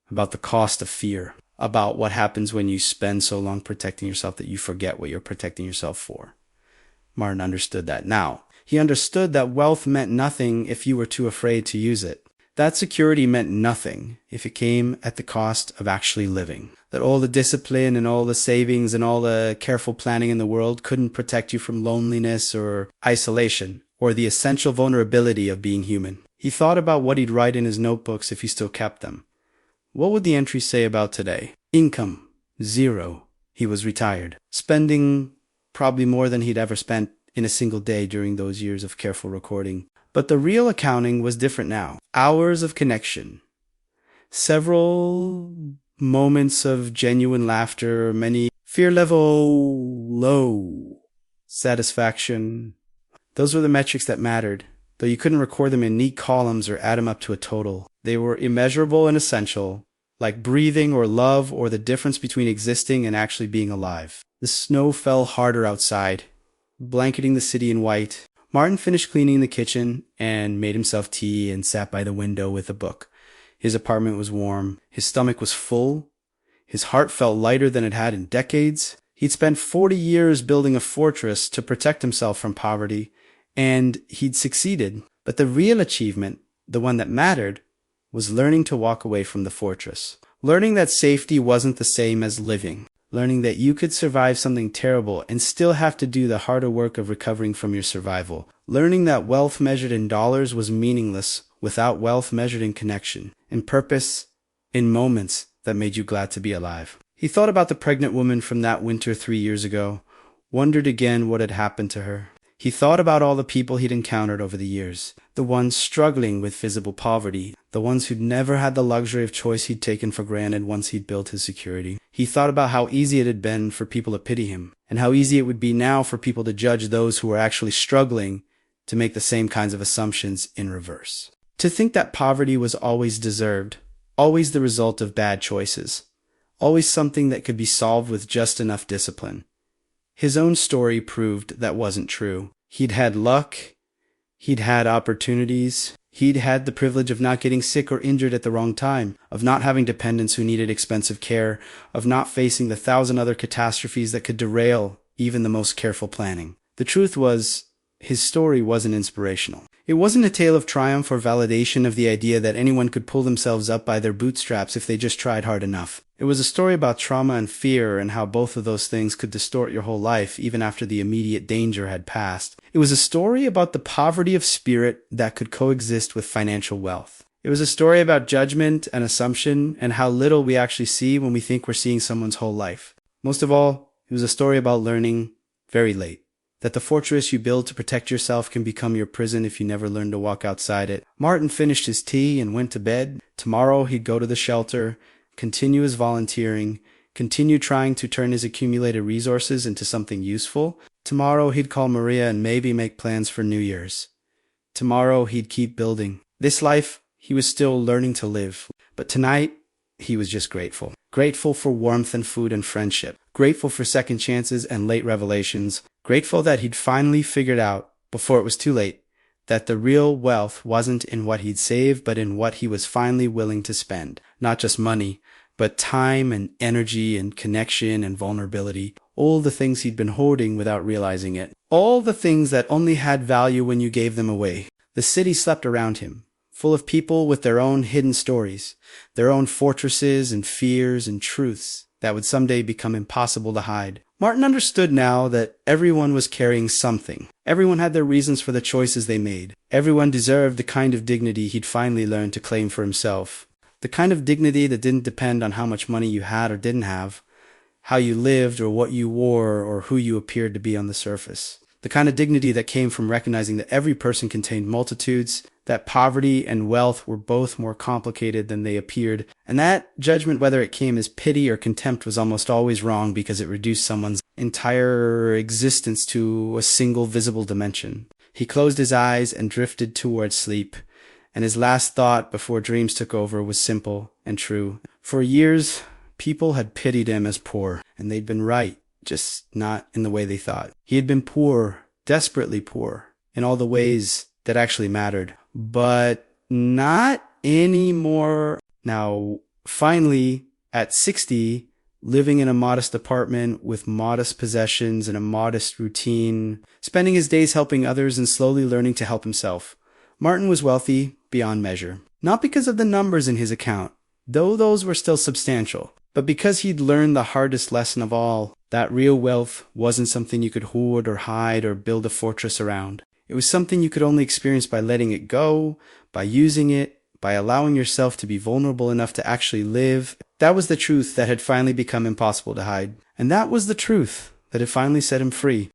about the cost of fear, about what happens when you spend so long protecting yourself that you forget what you're protecting yourself for. Martin understood that now. He understood that wealth meant nothing if you were too afraid to use it. That security meant nothing if it came at the cost of actually living. That all the discipline and all the savings and all the careful planning in the world couldn't protect you from loneliness or isolation, or the essential vulnerability of being human. He thought about what he'd write in his notebooks if he still kept them. What would the entry say about today? Income, 0. he was retired, spending probably more than he'd ever spent in a single day during those years of careful recording. But the real accounting was different now. Hours of connection, several moments of genuine laughter, many fear level low satisfaction. Those were the metrics that mattered, though you couldn't record them in neat columns or add them up to a total. They were immeasurable and essential, like breathing or love or the difference between existing and actually being alive. The snow fell harder outside, blanketing the city in white. Martin finished cleaning the kitchen and made himself tea and sat by the window with a book. His apartment was warm. His stomach was full. His heart felt lighter than it had in decades. He'd spent 40 years building a fortress to protect himself from poverty, and he'd succeeded. But the real achievement, the one that mattered, was learning to walk away from the fortress. Learning that safety wasn't the same as living. Learning that you could survive something terrible and still have to do the harder work of recovering from your survival. Learning that wealth measured in dollars was meaningless without wealth measured in connection, in purpose, in moments that made you glad to be alive. He thought about the pregnant woman from that winter 3 years ago, wondered again what had happened to her. He thought about all the people he'd encountered over the years, the ones struggling with visible poverty, the ones who'd never had the luxury of choice he'd taken for granted once he'd built his security. He thought about how easy it had been for people to pity him, and how easy it would be now for people to judge those who were actually struggling to make the same kinds of assumptions in reverse. To think that poverty was always deserved, always the result of bad choices, always something that could be solved with just enough discipline. His own story proved that wasn't true. He'd had luck, he'd had opportunities, he'd had the privilege of not getting sick or injured at the wrong time, of not having dependents who needed expensive care, of not facing the 1,000 other catastrophes that could derail even the most careful planning. The truth was, his story wasn't inspirational. It wasn't a tale of triumph or validation of the idea that anyone could pull themselves up by their bootstraps if they just tried hard enough. It was a story about trauma and fear and how both of those things could distort your whole life even after the immediate danger had passed. It was a story about the poverty of spirit that could coexist with financial wealth. It was a story about judgment and assumption and how little we actually see when we think we're seeing someone's whole life. Most of all, it was a story about learning very late that the fortress you build to protect yourself can become your prison if you never learn to walk outside it. Martin finished his tea and went to bed. Tomorrow he'd go to the shelter, continue his volunteering, continue trying to turn his accumulated resources into something useful. Tomorrow he'd call Maria and maybe make plans for New Year's. Tomorrow he'd keep building. This life, he was still learning to live. But tonight, he was just grateful. Grateful for warmth and food and friendship. Grateful for second chances and late revelations. Grateful that he'd finally figured out, before it was too late, that the real wealth wasn't in what he'd saved, but in what he was finally willing to spend. Not just money, but time and energy and connection and vulnerability. All the things he'd been hoarding without realizing it. All the things that only had value when you gave them away. The city slept around him, full of people with their own hidden stories, their own fortresses and fears and truths that would someday become impossible to hide. Martin understood now that everyone was carrying something. Everyone had their reasons for the choices they made. Everyone deserved the kind of dignity he'd finally learned to claim for himself. The kind of dignity that didn't depend on how much money you had or didn't have, how you lived or what you wore or who you appeared to be on the surface. The kind of dignity that came from recognizing that every person contained multitudes, that poverty and wealth were both more complicated than they appeared, and that judgment, whether it came as pity or contempt, was almost always wrong because it reduced someone's entire existence to a single visible dimension. He closed his eyes and drifted towards sleep, and his last thought before dreams took over was simple and true. For years, people had pitied him as poor, and they'd been right, just not in the way they thought. He had been poor, desperately poor, in all the ways that actually mattered, but not anymore. Now, finally, at 60, living in a modest apartment with modest possessions and a modest routine, spending his days helping others and slowly learning to help himself, Martin was wealthy beyond measure. Not because of the numbers in his account, though those were still substantial, but because he'd learned the hardest lesson of all, that real wealth wasn't something you could hoard or hide or build a fortress around. It was something you could only experience by letting it go, by using it, by allowing yourself to be vulnerable enough to actually live. That was the truth that had finally become impossible to hide. And that was the truth that had finally set him free.